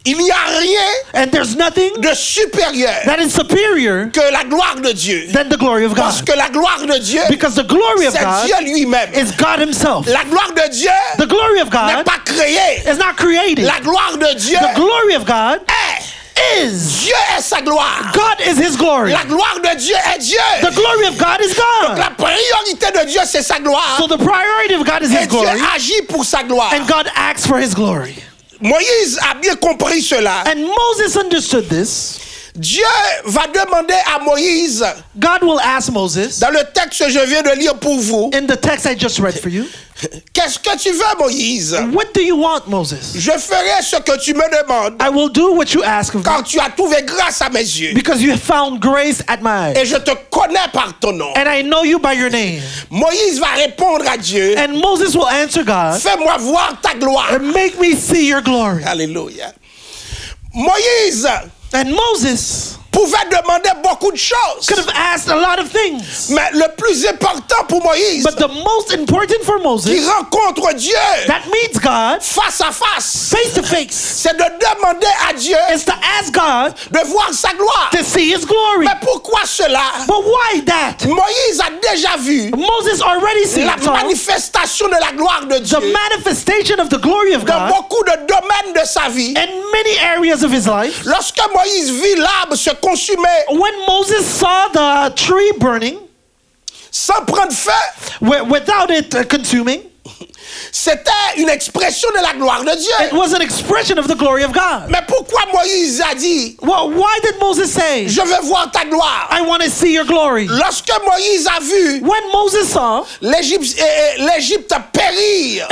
il n'y a rien And there's nothing de supérieur that is superior que la gloire de Dieu. than the glory of Parce God. que la gloire de Dieu, Because the glory of c'est God Dieu lui-même. is God himself. La gloire de Dieu The glory of n'est God pas créée. is not created. La gloire de Dieu The glory of God est. is. Dieu est sa gloire. God is his glory. La gloire de Dieu est Dieu. The glory of God is Donc God. la priorité de Dieu, c'est sa gloire. So the priority of God is Et his Dieu glory, agit pour sa gloire. and God acts for his glory. Moïse a bien compris cela. And Moses understood this. Dieu va demander à Moïse, God will ask Moses, dans le texte que je viens de lire pour vous, in the text I just read for you, qu'est-ce que tu veux, Moïse? what do you want, Moses? Je ferai ce que tu me demandes, I will do what you ask of me, car tu as trouvé grâce à mes yeux. because you have found grace at my eyes, Et je te connais par ton nom. and I know you by your name. Moïse va répondre à Dieu, And Moses will answer God, fais-moi voir ta gloire. and make me see your glory. Alléluia. Moïse And Moses pouvait demander beaucoup de choses. could have asked a lot of things, Mais le plus important pour Moïse, but the most important for qui Moses rencontre Dieu that meets God face à face, face to face c'est de demander à Dieu is to ask God de voir sa gloire. to see his glory. Mais pourquoi cela? But why that? Moïse a déjà vu Moses already seen la manifestation de la gloire de Dieu the manifestation of the glory of dans God beaucoup de domaines de sa vie. in many areas of his life. Lorsque Moïse vit l'arbre se consumer When Moses saw the tree burning sans prendre feu, without it consuming, c'était une expression de la gloire de it Dieu. was an expression of the glory of God. Mais pourquoi Moïse a dit, Well, why did Moses say, je veux voir ta gloire? I want to see your glory? Lorsque Moïse a vu When Moses saw l'Égypte périr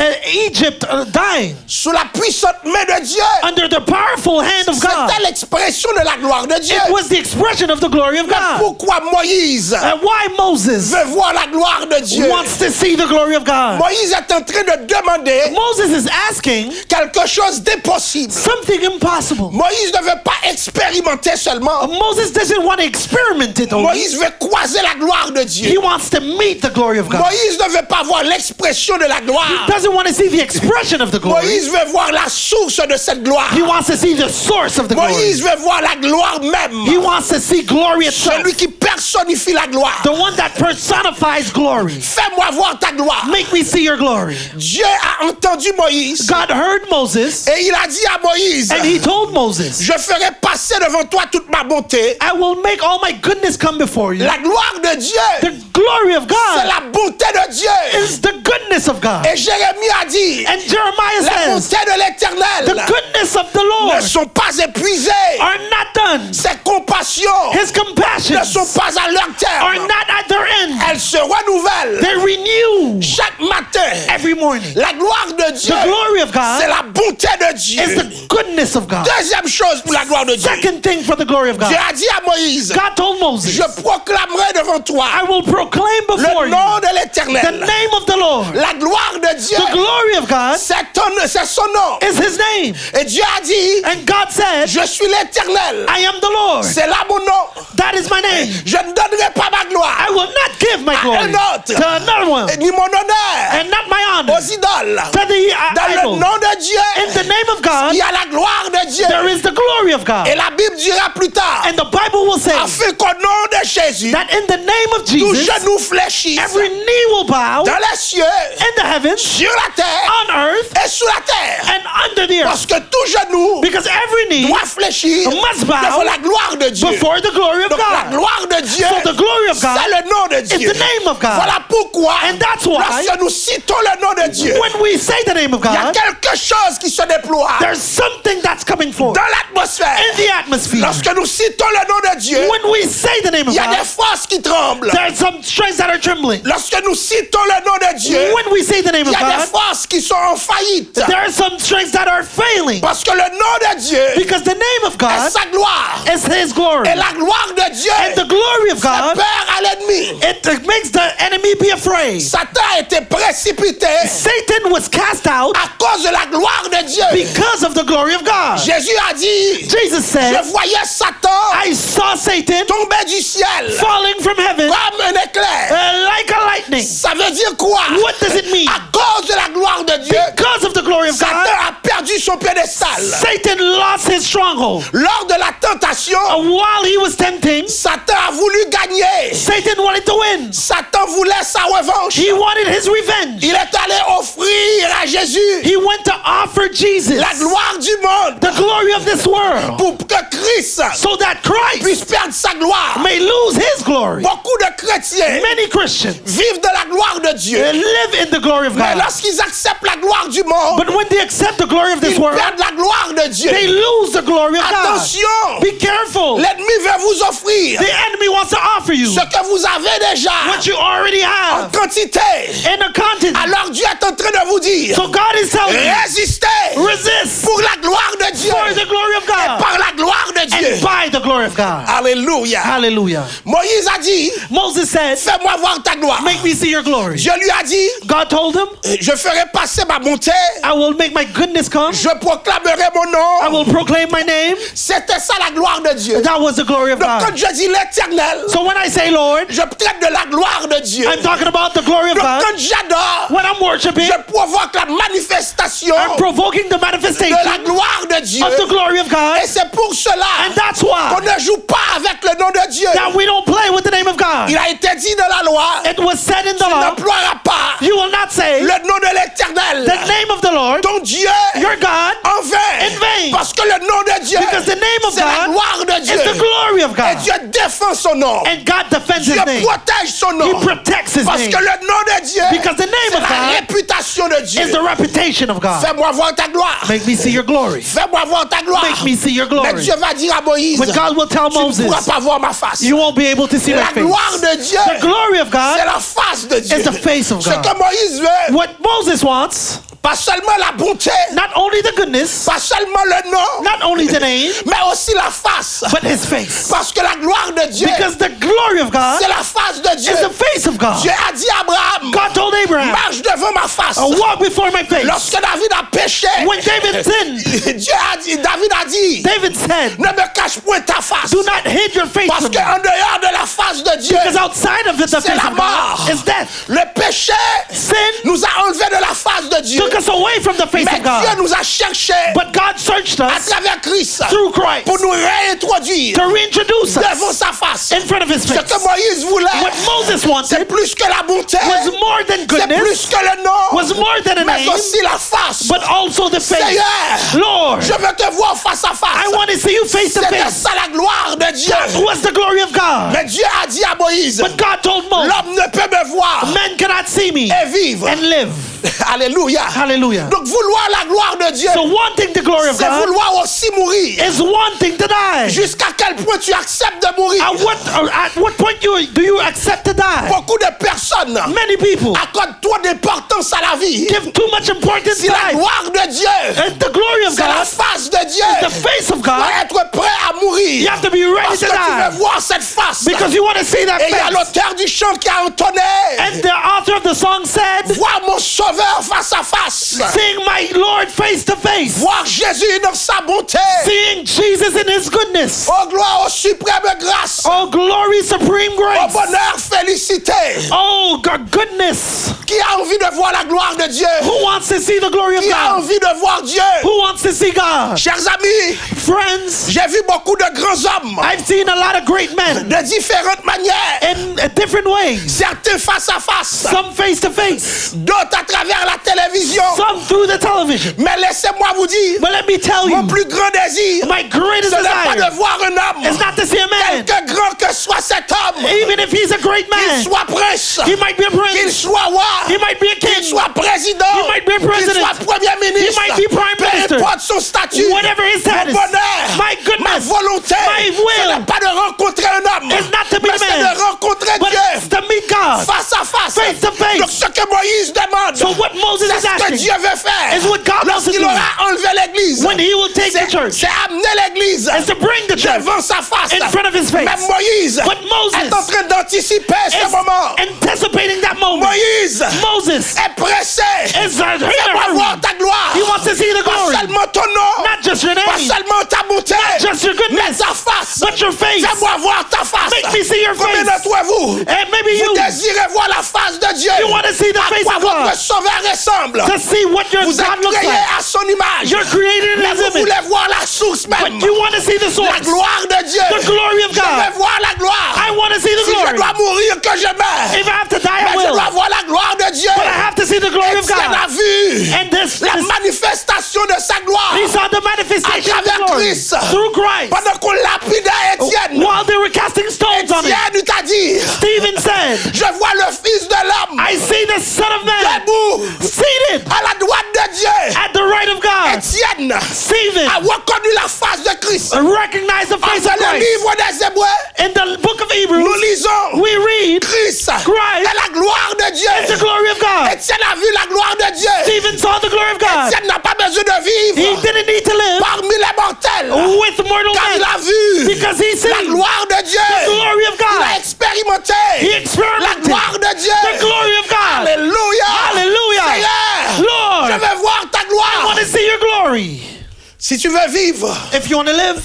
Egypt dying sous la puissante main de Dieu, under the powerful hand of God, c'était l'expression de la gloire de Dieu. it was the expression of the glory of God. Pourquoi Moïse And why Moses veut voir la gloire de Dieu? wants to see the glory of God? Moïse est en train de demander Moses is asking quelque chose d'impossible. something impossible. Moïse ne veut pas expérimenter seulement. Moses doesn't want to experiment it only. Moïse veut croiser la gloire de He Dieu. wants to meet the glory of God. Moïse ne veut pas voir l'expression de la gloire. He doesn't want to see the expression of the glory. Moïse veut voir la source de cette gloire. He wants to see the source of the glory. Moïse veut voir la gloire même. He wants to see glory itself. Celui qui personnifie la gloire. The one that personifies glory. Fais-moi voir ta gloire. Make me see your glory. Dieu a entendu Moïse God heard Moses et il a dit à Moïse, and he told Moses, je ferai passer devant toi toute ma bonté. I will make all my goodness come before you. La gloire de Dieu, The glory of c'est God la bonté de Dieu. is the goodness of God. Et Jérémie a dit, And Jeremiah les says, bontés de the l'Éternel goodness of the ne Lord sont pas épuisées. are not done. Ses compassions His ne compassions sont pas à leur are terme. not at their end. Elles se renouvellent They renew chaque matin. every morning. La gloire de Dieu, The glory of c'est God la bonté de is Dieu. the goodness of God. Deuxième chose pour la gloire de Dieu. Second thing for the glory of Dieu God. a dit à Moïse, God told Moses, je proclamerai devant toi I will proclaim before le you nom de the l'Éternel. name of the Lord. La gloire de Dieu, The glory of God c'est son nom. is his name. Et Dieu a dit, And God said, je suis l'Éternel. I am the Lord. C'est là mon nom. That is my name. Je ne donnerai pas ma gloire, I will not give my glory un autre. to another one, ni mon honneur and not my honor aux idoles. to the Dans le idol. nom de Dieu, In the name of God, il y a la gloire de Dieu. there is the glory of God. Et la Bible dira plus tard, And the Bible will say afin qu'au nom de Jésus, that in the name of tout Jesus, genou fléchisse every knee will bow dans les cieux, in the heavens, sur la terre on earth, et sous la terre. and under the earth. Parce que tout genou Because every knee doit fléchir must devant bow la gloire de Dieu. before the glory of Donc la God. gloire de Dieu, So the glory of God c'est le nom de is Dieu. the name of God. Voilà pourquoi, And that's why lorsque nous citons le nom de Dieu, when we say the name of il y a God, quelque chose qui se déploie there's something that's coming forth dans l'atmosphère. in the atmosphere. Lorsque nous citons le nom de Dieu, When we say the name il of y a des God, forces qui tremblent. there's some strings that are trembling. Lorsque nous citons le nom de Dieu, When we say the name il of y a des God, forces qui sont en faillite. there are some strings that are failing. Parce que le nom de Dieu Because the name of est God sa gloire. is his glory. Et la gloire de Dieu And the glory of fait God, peur à l'ennemi. it makes the enemy be afraid. Satan a été précipité Satan was cast out à cause de la gloire de Dieu. because of the glory of God. Jésus a dit, Jesus said, je voyais Satan I saw Satan tomber du ciel falling from heaven comme un éclair. like a lightning. Ça veut dire quoi? What does it mean? À cause de la gloire de Dieu, Because of the glory of Satan God, a perdu son piédestal. Satan lost his stronghold. Lors de la tentation, While he was tempting, Satan a voulu gagner. Satan wanted to win. Satan voulait sa revanche. He wanted his revenge. Il est allé offrir à Jésus He went to offer Jesus la gloire du monde the glory of this world pour que Christ so that Christ puisse perdre sa gloire. may lose his glory. Beaucoup de chrétiens Many Christians vivent de la gloire de Dieu. live in the glory of Mais God. lorsqu'ils acceptent la gloire du monde, But when they accept the glory of this ils world, perdent la gloire de Dieu. they lose the glory of God. Attention, Be careful. l'ennemi veut vous offrir The enemy wants to offer you ce que vous avez déjà what you already en have quantité. in a continent. Alors Dieu est en train de vous dire, So God is telling you, résistez resist pour la gloire de Dieu for the glory of et God par la gloire de Dieu. and by the glory of God. Alléluia. Hallelujah. Moïse a dit, Moses said, fais-moi voir ta gloire. make me see your glory. Dieu lui a dit, God told him, je ferai passer ma bonté, I will make my goodness come. je proclamerai mon I nom. will proclaim my name. C'était ça la gloire de Dieu. That was the glory of Donc quand God. je dis l'éternel, So when I say Lord, je traite de la gloire de Dieu. I'm talking about the glory of Donc God. quand j'adore, When I'm worshiping, je provoque la manifestation I'm provoking the de la manifestation gloire de Dieu. of the glory of God. Et c'est pour cela And that's qu'on why ne joue pas avec le nom de Dieu. that we don't play with the name of God. Il a été dit dans la loi, It was said in the tu law, n'emploieras pas you will not say le nom de l'éternel, the name of the Lord, ton Dieu, your God, en vain. in vain. Parce que le nom de Dieu, Because the name of c'est la God gloire de Dieu. is the glory of Et God. Dieu défend son nom. And God defends Dieu his name. protège son nom. He protects his Parce name. que le nom de Dieu, Because the name c'est of la God réputation de Dieu. is the reputation of God. Fais-moi voir ta gloire. Make me see your glory. Fais-moi voir ta gloire. Make me see your Mais glory. Dieu va dire à Moïse, When God will tell tu ne Moses, pourras pas voir ma face. you won't be able to see my La face. gloire de Dieu, The glory of c'est God la face de Dieu. is the face of Ce God. que Moïse veut, What Moses wants, pas seulement la bonté, not only the goodness, pas seulement le nom, not only the name, mais aussi la face. but his face. Parce que la gloire de Dieu, Because the glory of God c'est la face de Dieu. is the face of God. Dieu a dit à Abraham, God told Abraham, marche devant ma face. walk before my face. Lorsque David a péché, When David sinned, Dieu a dit, David a dit, David said, ne me cache point ta face. do not hide your face Parce from me. qu'en dehors de la face de Dieu, Because outside of it, the c'est face la of mort. God is death. Le péché Sin nous a enlevé de la face de Dieu. took took us away from the face Mais of God. Dieu nous a cherchés But God searched à us travers Christ through Christ pour nous réintroduire to reintroduce devant us sa face. in front of his Ce face. que Moïse voulait, What Moses c'est wanted plus que la bonté, was more than c'est goodness, plus que le nom, was more than a mais name, aussi la face. but also the face. Seigneur, Lord, je veux te voir face à face. I want to see you face to C'était face. ça la gloire de Dieu. That was the glory of God. Mais Dieu a dit à Moïse, But God told Moses, l'homme ne peut me voir men cannot see me et vivre. and live. Alléluia. Hallelujah. Donc vouloir la gloire de Dieu, So wanting the glory of c'est God vouloir aussi mourir. is wanting to die. Jusqu'à quel point tu acceptes de mourir? At what point do you accept to die? Beaucoup de personnes Many people accordent trop d'importance à la vie. give too much importance Si to la life. gloire de Dieu, And the glory of c'est la God, face de Dieu, the face of tu God, dois être prêt à mourir. you have to be ready Parce to que tu veux die. voir cette face. Because you want to see that Et il y a face. l'auteur du chant qui a entonné. And the author of the song said, Voir mon sauveur face à face. seeing my Lord face to face. Voir Jésus dans sa bonté. Seeing Jesus in his goodness. Oh gloire, oh suprême grâce. Oh, glory, supreme Oh grace. bonheur, félicité. Oh, goodness. Qui a envie de voir la gloire de Dieu? Who wants to see the glory of Qui a God? envie de voir Dieu? Who wants to see God? Chers amis, Friends, j'ai vu beaucoup de grands hommes I've seen a lot of great men de différentes manières. in different ways. Certains face à face, Some face to face, d'autres à travers la télévision. some through the television. Mais laissez-moi vous dire, But let me tell mon you, plus grand désir, my greatest ce n'est pas desire de voir un homme, is not to see a man, quelque grand que soit cet homme, even if he's a great qu'il man. soit prince, He might be a qu'il prince, soit roi, he might be a qu'il king, soit président, He might be a qu'il president. soit premier ministre, He might be prime minister. peu importe son statut, whatever his mon status. bonheur, My ma goodness, volonté, my ce will n'est pas de rencontrer un homme, is not to mais meet c'est man, de rencontrer but Dieu it's to meet God. face à face. Face to face. Donc ce que Moïse demande, So what Moses c'est is ce que asking Dieu veut faire. is what God wants to Lorsqu'il do. aura enlevé l'église, When he will take the church, c'est amener l'église is to bring the church devant sa face. in front of his face. Mais Moïse But Moses est en train d'anticiper ce is moment. anticipating that moment. Moïse Moses est pressé. is in a Fais-moi hurry. voir ta gloire. He wants to see the Pas glory, seulement ton nom, not just your pas name, seulement ta beauté, just your mais goodness, ta face. but your face. Fais-moi voir ta face. Make me see your Combien face. d'entre vous, And maybe vous you désirez voir la face de Dieu? You want to see the À face quoi of votre God, sauveur ressemble? to see what your Vous God êtes looks créé like. à son image. You're created in Mais his vous image. voulez voir la source But même. you want to see the La source, gloire de Dieu. the glory of Je veux God. voir la gloire. I want to see the Si je glory. dois mourir, que je meure. If I have to die, Mais I je will. dois voir la gloire de Dieu. But I have to see the glory of Étienne a God. vu And this la manifestation de sa gloire he saw the manifestation of the travers glory Christ. through Christ. pendant qu'on lapidait Étienne. While they were casting stones on him, Étienne t'a dit, Stephen said, je vois le Fils de l'homme I see the Son of Man debout seated à la droite de Dieu. at the right of God. Étienne Stephen a reconnu la face de Christ. recognized the face Dans of le Christ. livre des Hébreux, In the book of nous Hebrews, lisons we read Christ Christ est la gloire de the Dieu. glory of God. Étienne a vu la gloire de Dieu. Stephen saw the glory of God. Étienne n'a pas besoin de He vivre didn't need to live parmi les mortels. with mortal Car il men a vu because he la seen gloire de Dieu. the glory of Il a God. expérimenté He la experimented gloire de Dieu. the glory of God. Alléluia. Hallelujah. Seigneur, je Lord, veux voir ta I gloire. want to see your glory. Si tu veux vivre If you want to live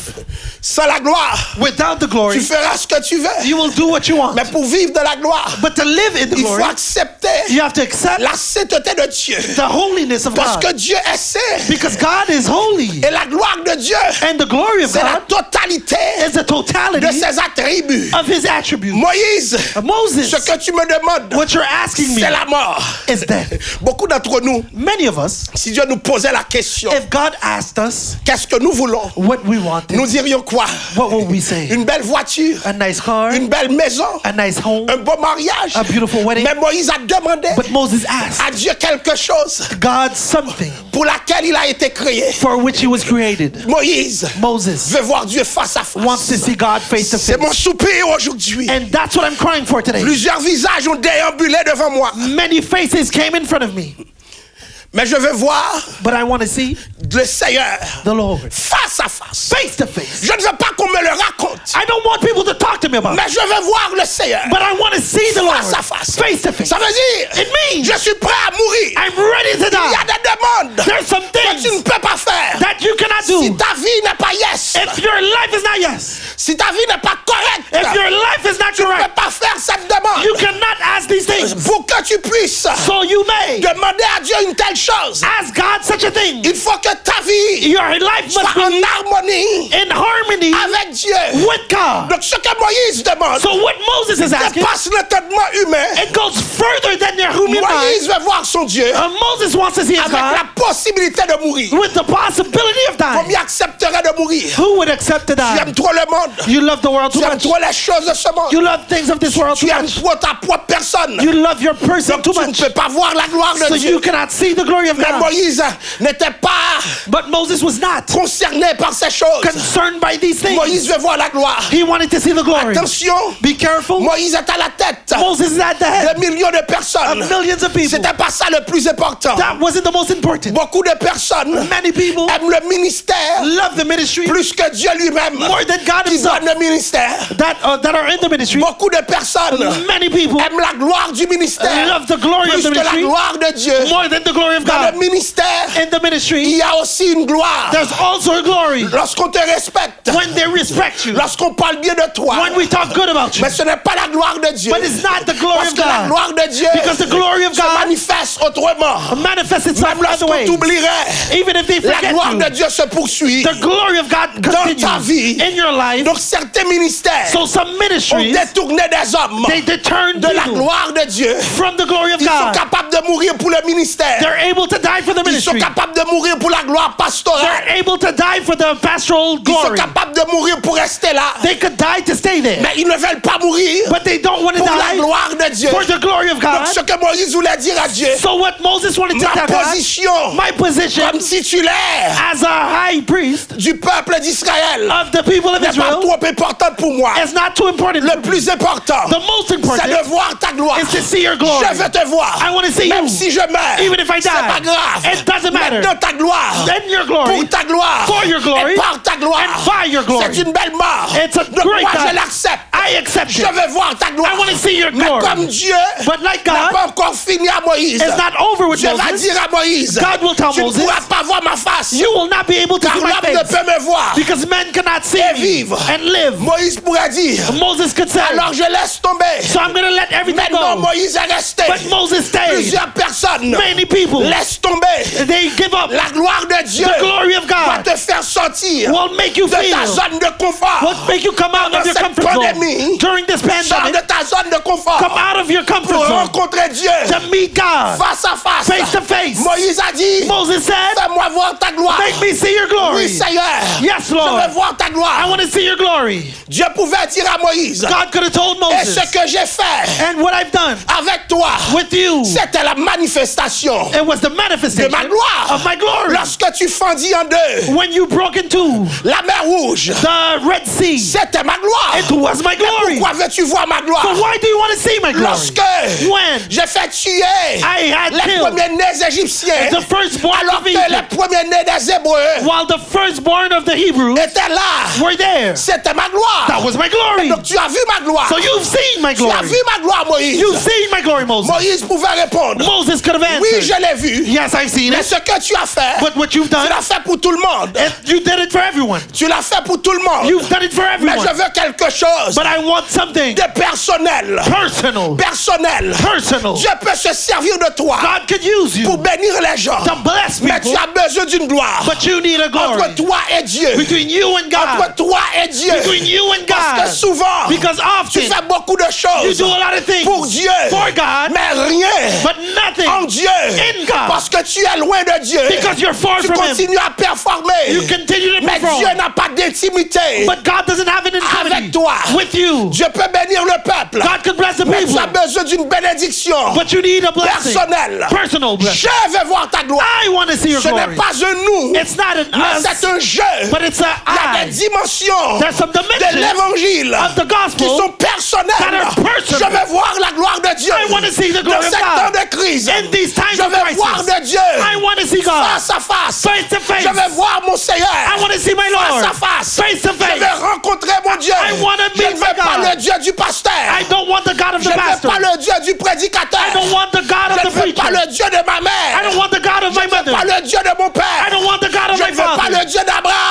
sans la gloire, without the tu glory, feras ce que tu veux. you will do what you want. Mais pour vivre de la gloire, But to live in the il faut glory, accepter you have to accept la sainteté de Dieu. the holiness of Parce que God. Dieu est saint. Because God is holy. Et la gloire de Dieu, And the glory of c'est la God totalité is the de totality ses attributs. of his attributes. Moïse, Moses, ce que tu me demandes, what you're asking me c'est la mort. is death. Beaucoup d'entre nous, Many of us, si Dieu nous posait la question, if God asked us qu'est-ce que nous voulons? what we wanted, Nous dirions quoi? what would we say? Une belle voiture, A nice car, une belle maison, a nice home, un beau mariage. a beautiful wedding. Mais Moïse a demandé But Moses asked à Dieu quelque chose God something pour laquelle il a été créé. for which he was created. Moïse Moses veut voir Dieu face à wants to face. see God face to C'est mon face. soupir aujourd'hui. And that's what I'm crying for today. Plusieurs visages ont déambulé devant moi. Many faces came in front of me, Mais je veux voir but I want to see le Seigneur the Lord face à face. face to face. Je ne veux pas qu'on me le raconte. I don't want people to talk to me about it, Mais je veux voir le Seigneur but I want to see the Lord face à face. face to face. Ça veut dire, It means je suis prêt à mourir. I'm ready to Il y a die. des demandes There's some que tu ne things peux pas faire. that you cannot do, Si ta vie n'est pas yes, if your life is not yes, si ta vie n'est pas correcte, if your life is not tu ne peux correct, pas faire cette demande. you cannot ask these things. Pour que tu puisses So you may demander à Dieu une telle chose, ask God such a thing. il faut que ta vie Your life soit must en be harmonie in harmony avec Dieu. with God. Donc ce que Moïse demande So what Moses is asking, dépasse l'entendement humain. it goes further than your human mind. Moïse veut voir son Dieu Moses wants to see his avec God la possibilité de mourir. with the possibility of dying. Combien accepterait de mourir? Who would accept to Tu die? aimes trop le monde. You love the world Tu too aimes much. trop les choses de ce monde. You love things of this world Tu too aimes much. trop ta propre personne. You love your person Donc too tu ne much. peux pas voir la gloire So de you Dieu. cannot see the glory of Mais God. Moïse n'était pas But Moses was not concerné par ces choses. concerned by these things. Moïse veut voir la gloire. He wanted to see the glory. Attention, Be careful. Moïse est à la tête Moses is at the head de millions de of personnes. millions of people. C'était pas ça le plus important. That wasn't the most important. Beaucoup de personnes Many people aiment le ministère love the ministry plus que Dieu lui-même more than God qui himself donne le ministère. that are in the ministry. Beaucoup de personnes Many people aiment la gloire du ministère love the glory of plus the que la ministry gloire de Dieu. more than the glory of Dans God. le ministère, In the il ministry, y a aussi une gloire. there's also a glory Lorsqu'on te respecte, when they respect you, lorsqu'on parle bien de toi, when we talk good about you. mais ce n'est pas la gloire de Dieu. But it's not the glory Parce of que la God. gloire de Dieu Because the glory of se God manifeste autrement. manifests itself Même other lorsqu'on ways. t'oublierait, Even if they la forget gloire you, de Dieu se poursuit. the glory of God Dans ta continues vie. in your life. Donc certains ministères So some ont ministries, détourné des hommes they deterred de la people gloire de Dieu. from the glory of Ils sont God. capables de mourir pour le ministère. They're able to die for the Ils sont ministry. capables de mourir pour la gloire pastorale. They're able to die for the pastoral Ils sont glory. capables de mourir pour rester là. They could die to stay there, Mais ils ne veulent pas mourir but they don't want to pour la die gloire de Dieu. for the glory of Donc ce God. que Moïse voulait dire à Dieu, So what Moses wanted to ma tell God, position my position comme titulaire as a high priest du peuple d'Israël of the people of n'est pas Israel trop importante pour moi. is not too important. Le plus important, The most c'est important de voir ta gloire. is to see your glory. Je veux te voir. I want to see Même you. si je meurs, Even if I c'est pas die, grave. it doesn't matter. Maintenant ta gloire, Then your glory, pour ta gloire, for your glory, et par ta gloire, and by your glory. c'est une belle mort. It's a Donc great moi God. je l'accepte. I accept Je it. veux voir ta gloire. I want to see your Mais glory. comme Dieu But like n'a God, pas encore fini à Moïse, it's not over with Dieu va Moses. dire à Moïse, God will tell tu ne Moses, pourras pas voir ma face, you will not be able to car see my l'homme ne face peut me voir because men cannot see et me vivre. and live. Moïse pourrait dire, Moses could say, alors je laisse tomber. so I'm going to let everything Mais non, go. Moïse est resté. But Moses stayed. Plusieurs personnes Many people, laissent tomber. they give up. La gloire de Dieu The glory of va God te faire sortir will make you de ta feel, zone de confort. will make you come out of your Cette comfort zone. pandémie, During this sors de pandemic, ta zone de confort come out of your pour comfort zone rencontrer Dieu to meet God face à face. face to face. Moïse a dit, Moses said, fais-moi voir ta gloire. make me see your Oui, glory. Seigneur. Yes, Je Lord. veux voir ta I gloire. want to see your glory. Dieu pouvait dire à Moïse, God could have told et Moses, ce que j'ai fait and what I've done avec toi, with you, c'était la manifestation it was the de manifestation ma gloire. of my glory. Lorsque tu fendis en deux When you broke into la mer rouge, the Red Sea, c'était ma gloire. it was my glory. Pourquoi veux-tu voir ma gloire? So why do you want to see my glory? Lorsque When j'ai fait tuer I had les killed premiers-nés égyptiens, the firstborn alors of que les Egypt, premiers-nés des Hébreux while the firstborn of the Hebrews étaient là, were there, c'était ma gloire. that was my glory. Donc tu as vu ma gloire. So you've seen my Tu as glory. vu ma gloire, Moïse. You've seen my glory, Moses. Moïse pouvait répondre, Moses could have oui, answered, je l'ai vu. yes, I've seen Mais it. ce que tu as fait, But what you've tu done, l'as fait pour tout le monde. you did it for everyone. Tu l'as fait pour tout le monde. You've done it for Mais everyone. je veux quelque chose But I want something de personnel. personal. Personnel. Personal. Dieu peut se servir de toi God could use you pour bénir les gens. to bless Mais tu people, as besoin d'une gloire. but you need a glory. Entre toi et Dieu. Between you and Entre God. toi et Dieu. Between you and Parce que God. souvent, Because tu often fais beaucoup de you choses do a lot of things pour Dieu, for God, mais rien but nothing en Dieu. in God. Parce que tu es loin de Dieu. Because you're far Tu from Him. continues à performer. You continue to Mais perform. Dieu n'a pas d'intimité But God doesn't have an avec intimacy toi. with you. Dieu peut bénir le peuple. God could bless the Mais tu as people, besoin d'une bénédiction but you need a blessing. personnelle. Personal blessing. Je veux voir ta gloire. I want to see your Ce n'est glory. pas un nous, It's not an mais us, c'est un jeu. but it's Il y a a des I. dimensions There's some de dimensions l'évangile of the qui gospel sont personnelles. that are personal. Je veux voir la gloire de Dieu. I want to see the Dans glory of ces temps God. de crise, In these times je of veux voir crisis, de Dieu I want to see God face à face. face to face. Je veux voir mon Seigneur I want to see my face Lord à face. face to Je face. veux rencontrer mon Dieu. I wanna Je ne meet veux my pas God. le Dieu du pasteur. I don't want the God of Je the ne veux pastor. pas le Dieu du prédicateur. I don't want the God of Je the ne veux pas preacher. le Dieu de ma mère. I don't want the God of my Je ne veux mother. pas le Dieu de mon père. I don't want the God of Je my ne veux pas father. le Dieu d'Abraham.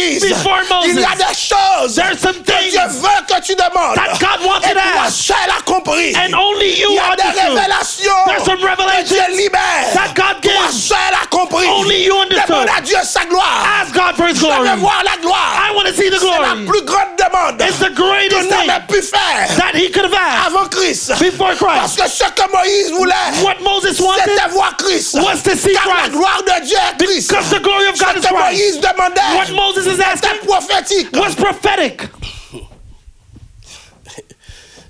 Moïse, Before Moses, il y a des choses there's some que things Dieu veut que tu demandes. that God wants Et you to toi ask. seul as compris. And only you Il y a des understood. révélations There's some que revelations Dieu libère. that God Toi gives. seul as compris. Only you understood. Demande à Dieu sa gloire. Ask God for His Je glory. veux voir la gloire. I want to see the C'est la glory. plus grande demande It's the greatest que thing n'avait pu faire that He could have asked avant Christ. before Parce Christ. que ce que Moïse voulait, What Moses wanted c'était voir Christ. was to see Car la Christ. gloire de Dieu est Christ. Because the glory of God Ce is que Christ. Moïse demandait, What Moses is asking c'était prophétique. was prophetic.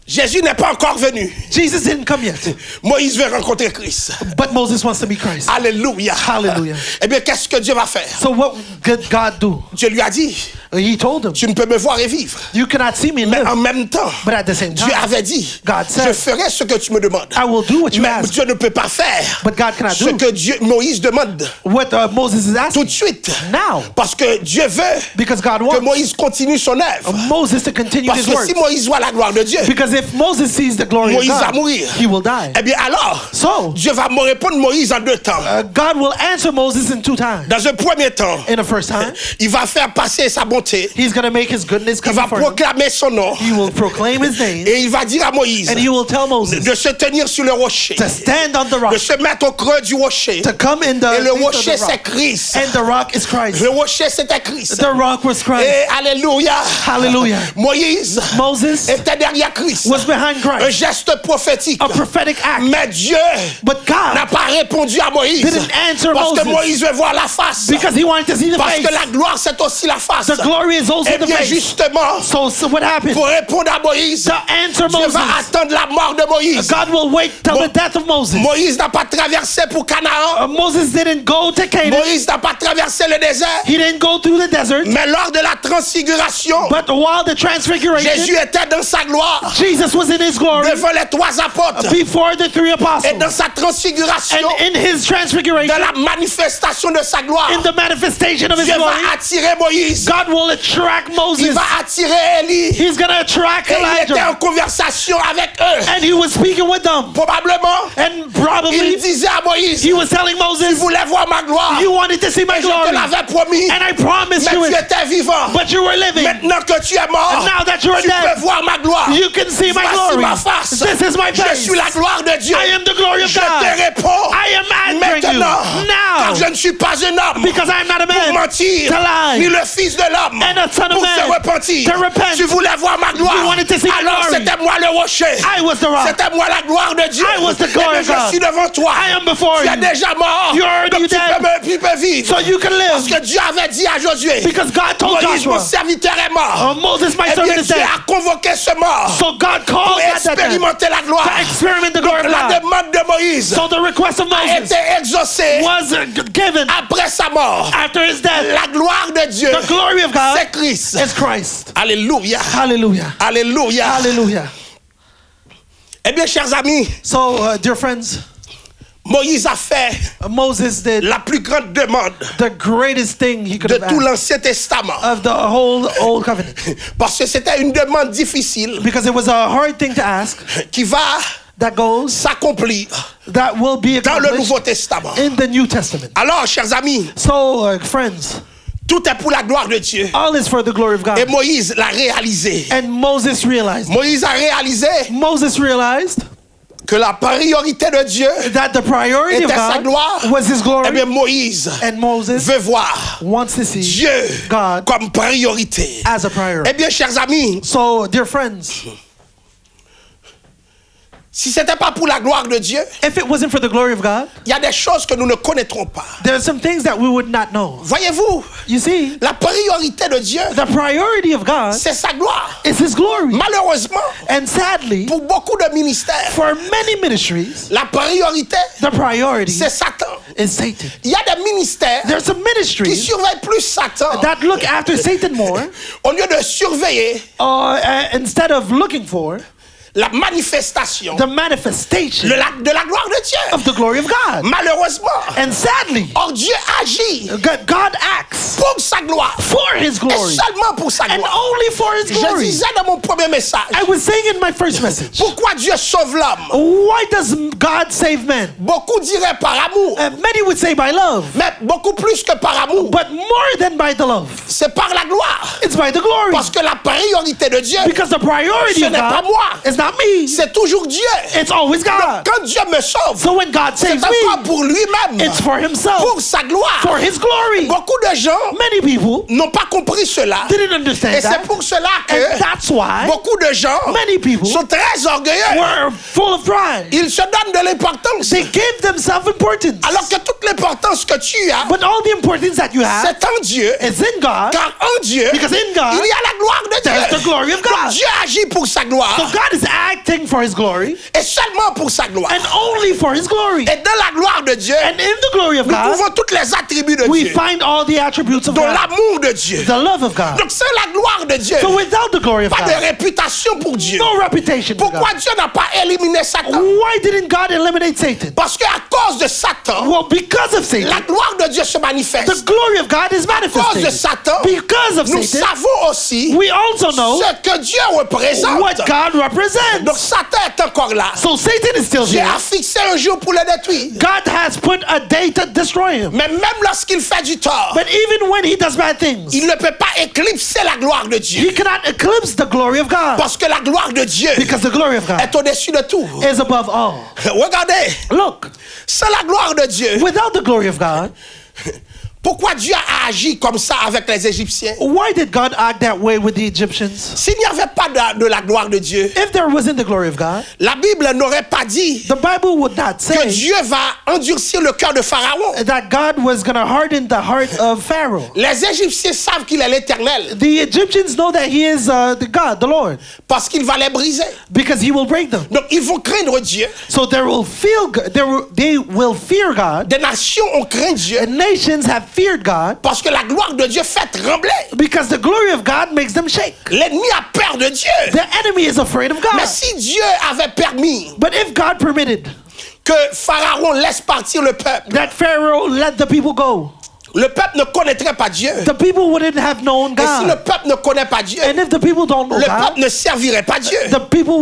Jésus n'est pas encore venu. Jesus didn't come yet, Moïse veut rencontrer Christ. but Moses wants to be Christ. Alléluia. Hallelujah. Eh bien, qu'est-ce que Dieu va faire? So what did God do? Dieu lui a dit, He told him, tu ne peux me voir et vivre. you cannot see me and Mais en live. même temps, But at the same Dieu time, avait dit, God said, je ferai ce que tu me demandes. I will do what you Mais ask. Dieu ne peut pas faire But God cannot ce do que Moïse demande what Moses is tout asking de suite. now. Parce que Dieu veut Because God que wants Moïse continue son œuvre. Moses to continue Parce his que work. si Moïse voit la gloire de Dieu, Because if Moses sees the glory of Moïse va God, mourir. he will die. Eh bien alors, So, Dieu va me répondre Moïse en deux temps. God will answer Moses in two times. Dans un premier temps, In the first time, il va faire passer sa bonté. He's going to make His goodness Il come va before him. proclamer son nom. He will proclaim His name, Et il va dire à Moïse and He will tell Moses de se tenir sur le rocher. to stand on the rock, De se mettre au creux du rocher. to come in the Et le midst of rocher, the rock. c'est Christ. And the rock is Christ. Le rocher, c'était Christ. The rock was Christ. Et alléluia. Hallelujah. Moïse Moses était derrière Christ. was behind Un Christ. geste prophétique. A prophetic act. Mais Dieu But n'a God, pas répondu à Moïse. didn't answer Parce que Moses. Moïse veut voir la face. because He wanted to see the Parce face. que la gloire, c'est aussi la face. The glory is also Eh the bien, face. justement, So what happened? pour répondre à Moïse, To answer Dieu Moses, va attendre la mort de Moïse. God will wait till Mo- the death of Moses. Moïse n'a pas traversé pour Canaan. Moses didn't go to Canaan. Moïse n'a pas traversé le désert. He didn't go through the desert. Mais lors de la transfiguration, But while the transfiguration, Jésus était dans sa gloire Jesus was in His glory devant les trois apôtres. before the three Et apostles. dans sa transfiguration, And in His transfiguration, dans la manifestation de sa gloire, in the manifestation of His Dieu glory, va attirer Moïse. God will attract Il Moses. va attirer Élie. He's going to attract Et il était en Elijah. conversation avec eux. And He was speaking with them. Probablement, And il probably disait à Moïse, He was telling tu Moses, voulais voir ma gloire. you wanted to see my Et je te glory. l'avais promis. And I promised Mais you tu it. étais vivant. But you were living. Maintenant que tu es mort, And now that you are tu peux dead, voir ma gloire. you can see my Voici glory. ma face. This is my Je face. suis la gloire de Dieu. I am the glory of Je te God. réponds I am answering you maintenant, car now je ne suis pas un homme because I am not a pour man mentir, to lie, ni le fils de l'homme and a son of pour se man repentir. to repent. Tu voulais voir ma gloire, You wanted to see my alors glory. c'était moi le rocher. I was the rock. C'était moi la gloire de Dieu. I was the glory Eh of bien, God. je suis devant toi. I am before Tu es you. déjà mort. You're already Donc tu dead. tu peux vivre. So you can Parce live que Dieu avait dit à Josué, because God told Moïse, mon Joshua, serviteur est mort. Moses, my Eh bien, servant is Dieu dead. a convoqué ce mort So God pour called that dead expérimenter la gloire. to experiment the glory of La God. demande de Moïse So the request of a Moses été exaucée was given après sa mort. after his death. La gloire de Dieu, The glory of God c'est Christ. is Christ. Alléluia. Hallelujah. Alléluia. Hallelujah. Eh bien, chers amis, So, dear friends, Moïse a fait Moses did la plus grande demande the greatest thing he could de have tout asked l'Ancien Testament. of the whole Old Covenant. Parce que c'était une demande difficile Because it was a hard thing to ask qui va that goes, s'accomplir that will be dans le accomplished Nouveau Testament. in the New Testament. Alors, chers amis, So, friends, tout est pour la gloire de Dieu. all is for the glory of Et God. Moïse l'a réalisé. And Moses realized Moïse a réalisé que la priorité de Dieu that the priority of était sa God gloire. was His Eh glory. bien, Moïse And Moses veut voir wants to see Dieu God comme priorité. as a priority. Eh bien, chers amis, So, dear friends, si ce n'était pas pour la gloire de Dieu, if it wasn't for the glory of God, il y a des choses que nous ne connaîtrons pas. there are some things that we would not know. Voyez-vous, You see, la priorité de Dieu, the priority of God c'est sa gloire. is His glory. Malheureusement, And sadly, pour beaucoup de ministères, for many ministries, la priorité, the priority c'est Satan. is Satan. Il y a des ministères There's some qui ministries surveillent plus Satan that look after Satan more au lieu de surveiller instead of looking for la manifestation the manifestation de la gloire de Dieu. of the glory of God. Malheureusement, And sadly, or Dieu agit God acts pour sa gloire for His et glory seulement pour sa and gloire. only for His Je glory. disais dans mon premier message, I was saying in my first message, pourquoi Dieu sauve l'homme? why does God save men? Beaucoup diraient par amour, Many would say by love, mais beaucoup plus que par amour. but more than by the love. C'est par la gloire. It's by the glory. Parce que la priorité de Dieu, Because the priority ce of n'est pas God moi, is not me. c'est toujours Dieu. It's always God. Quand Dieu me sauve, So when God c'est saves encore me, pour lui-même, it's for Himself, pour sa gloire. for His glory. Beaucoup de gens Many people n'ont pas compris cela. didn't understand Et c'est that. pour cela And que that's why beaucoup de gens many people sont très orgueilleux. were full of pride. Ils se donnent de l'importance. They gave themselves importance. Alors que toute l'importance que tu as, But all the importance that you have c'est en Dieu. is in God. Car en Dieu, Because in God, il y a la gloire de there's Dieu. the glory of Donc God. Dieu agit pour sa gloire. So God is acting for His glory Et seulement pour sa gloire. and only for His glory. Et dans la gloire de Dieu, And in the glory of nous God, trouvons tous les attributs de we Dieu. find all the attributes of Dont God. l'amour de Dieu. The love of God. Donc c'est la gloire de Dieu. So without the glory of Pas de God, réputation pour Dieu. no reputation for Pourquoi God. Dieu n'a pas éliminé Satan? Why didn't God eliminate Satan? Parce qu'à cause de Satan, Well, because of la Satan, gloire de Dieu se the manifeste. glory of God is À cause de manifested. Satan, Because of nous Satan, savons aussi we also know ce que Dieu représente. what God Donc represents. Satan est encore là. So Satan is still Dieu here. a fixé un jour pour le détruire. God has put a day to destroy him. Mais même lorsqu'il fait du tort, But even when he does bad things, il ne peut pas éclipser la gloire de Dieu. he cannot eclipse the glory of God. Parce que la gloire de Dieu Because the glory of God est au-dessus de tout. is above all. Regardez, Look, c'est la gloire de Dieu. without the glory of God, Pourquoi Dieu a agi comme ça avec les Égyptiens? why did God act that way with the Egyptians? S'il n'y avait pas de la gloire de Dieu, If there wasn't the glory of God, la Bible n'aurait pas dit the Bible would not que say Dieu va endurcir le cœur de Pharaon. that God was going to harden the heart of Pharaoh. Les Égyptiens savent qu'il est l'Éternel The Egyptians know that he is the God, the Lord, parce qu'il va les briser. because he will break them. Donc ils vont craindre Dieu. So they will fear God. Des nations ont craint Dieu And nations have feared God parce que la gloire de Dieu fait trembler. because the glory of God makes them shake. L'ennemi a peur de Dieu. The enemy is afraid of Mais God. si Dieu avait permis But if God permitted que Pharaon laisse partir le peuple, that Pharaoh let the people go, le peuple ne connaîtrait pas Dieu. the people wouldn't have known Et si le God. peuple ne connaît pas Dieu, And if the people don't know le God, peuple ne servirait pas Dieu. the people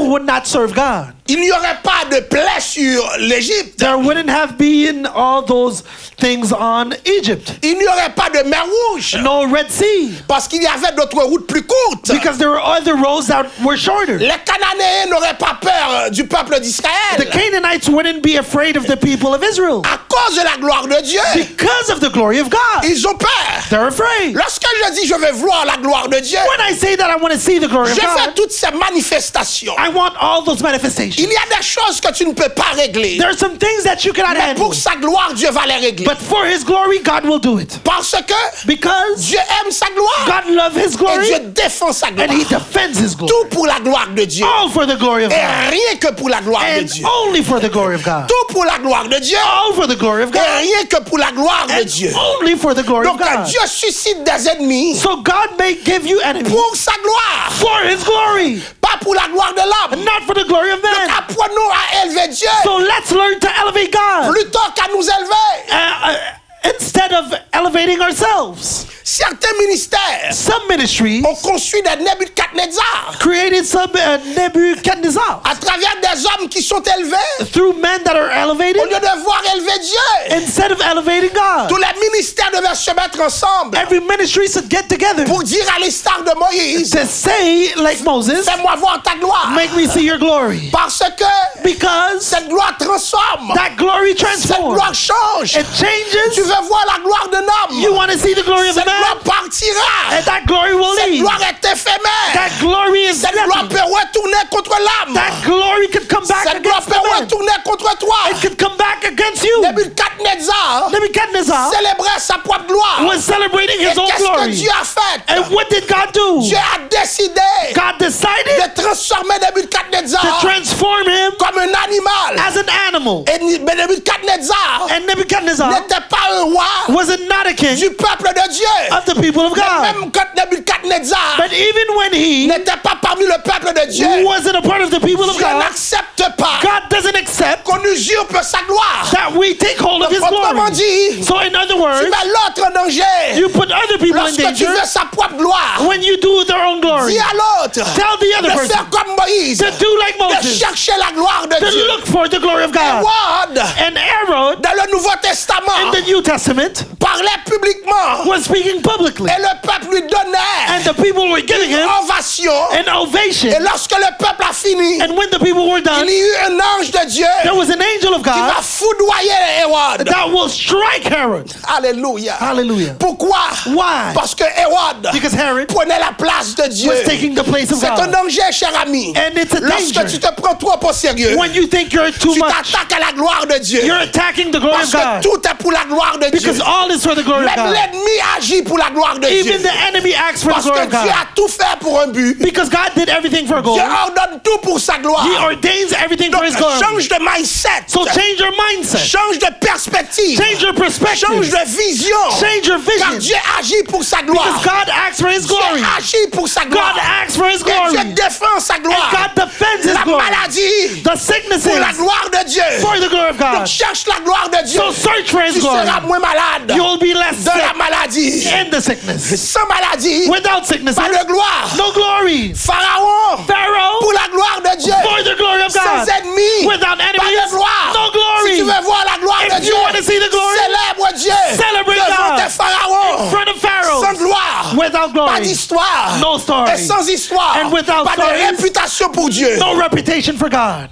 would not serve God. Il n'y aurait pas de plaie sur l'Égypte. There wouldn't have been all those things on Egypt. Il n'y aurait pas de mer rouge. No Red Sea. Parce qu'il y avait d'autres routes plus courtes. Because there were other roads that were shorter. Les Cananéens n'auraient pas peur du peuple The d'Israël. Canaanites wouldn't be afraid of the people of Israel. À cause de la gloire de Dieu, Because of the glory of God. ils ont peur. They're afraid. Lorsque je dis je vais voir la gloire de Dieu, When I say that I want to see the glory of je fais God, toutes ces manifestations. I want all those manifestations. Il y a des choses que tu ne peux pas régler. There are some things that you cannot Mais handle. pour sa gloire, Dieu va les régler. But for his glory, God will do it. Parce que Because Dieu aime sa gloire. God loves his Et glory Dieu défend sa gloire. and he defends his glory. Tout pour la gloire de Dieu. All for the glory of Et God. rien que pour la gloire de And Dieu. only for the glory of God. Tout pour la gloire de Dieu. All for the glory of Et God. rien que pour la gloire de And Dieu. only for the glory of Donc God. Dieu suscite des ennemis So God may give you enemies pour sa gloire. for his glory, Pas pour la gloire de l'homme. not for the glory of Donc man. apprenons à élever Dieu So let's learn to elevate God plutôt qu'à nous élever. Instead of elevating ourselves. Certains ministères Some ministries ont construit des Nebuchadnezzar created some Nebuchadnezzar à travers des hommes qui sont élevés through men that are elevated au lieu de voir élever Dieu. instead of elevating Tous God. les ministères devaient se mettre ensemble Every ministry should get together pour dire à l'histoire de Moïse, to say, like Moses, fais-moi voir ta gloire. make me see your glory. Parce que Because cette gloire transforme. that glory Cette gloire transforms. change. It Tu changes. veux voir la gloire d'un homme. You want to see the glory of a Cette gloire man, partira. and that glory will Cette leave. gloire est éphémère. That glory is Cette gloire nothing. peut retourner contre l'âme. That glory could come back Cette gloire against peut the man. retourner contre toi. It could come back against you. Nebuchadnezzar Nebuchadnezzar célébrait sa propre gloire. was celebrating Et his own qu'est-ce que glory. Dieu a fait? And what did God do? Dieu a décidé God decided de transformer to Nebuchadnezzar transform him comme un animal. as an animal. Et Nebuchadnezzar And Nebuchadnezzar n'était pas un roi was not a king du peuple de Dieu. of the people of God. Même quand Nebuchadnezzar But even when he n'était pas parmi le peuple de Dieu, who wasn't a part of the people of Dieu God, n'accepte pas God doesn't accept qu'on usurpe sa gloire. that we take hold of His Autrement glory. dit, So in other tu words, mets l'autre en danger. you put other people in Lorsque tu danger veux sa propre gloire, when you do their own glory. dis à l'autre Tell the other de person faire comme Moïse, to do like de Moses, chercher la gloire de to Dieu. look for the glory of God. Hérode, And Aaron, dans le Nouveau Testament, in the New Testament, parlait publiquement was speaking publicly. et le peuple lui donnait And the people were giving une him ovation. an ovation. Et lorsque le peuple a fini, And when the people were done, il y eut un ange de Dieu there was an angel of qui va God foudroyer Hérode. that will strike Herod. Alléluia. Hallelujah. Pourquoi? Why? Parce que Hérode Because Herod prenait la place de Dieu. was taking the place of C'est un God. danger, cher ami. And it's a Lorsque danger. tu te prends trop au sérieux, When you think you're too tu much, t'attaques à la gloire de Dieu. you're attacking the glory Parce of que God. tout est pour la gloire de Dieu. Because all is for the glory of Même God. l'ennemi agit pour la gloire de Dieu. Even the enemy acts for the Parce glory que of Dieu God. a tout fait pour un but. Because God did everything for a goal. Dieu ordonne tout pour sa gloire. He ordains everything for Donc His glory. change de mindset. So change your mindset. Change de perspective. Change your perspective. Change de vision. Change your Car vision. Dieu agit pour sa Because gloire. God acts for His Dieu glory. agit pour sa gloire. God acts for His Et glory. Dieu défend sa And gloire. God defends His La glory. maladie The pour la sicknesses gloire de Dieu. for the glory of Donc God. cherche la gloire de Dieu. So search for His Tu glory. seras moins malade You will be less de la sick maladie. in the sickness. Sans maladie, Without sicknesses, pas de gloire. no glory. Pharaon, Pharaoh, pour la gloire de Dieu. for the glory of Sans God. ennemis, Without pas enemies, de gloire. no glory. Si tu veux voir la gloire If de Dieu, you want to see the glory, célèbre Dieu celebrate devant God. tes pharaons. In front of Sans Pharaoh, gloire, without pas glory, d'histoire. no story. Et sans histoire, And without pas de stories, réputation pour Dieu. no reputation for God.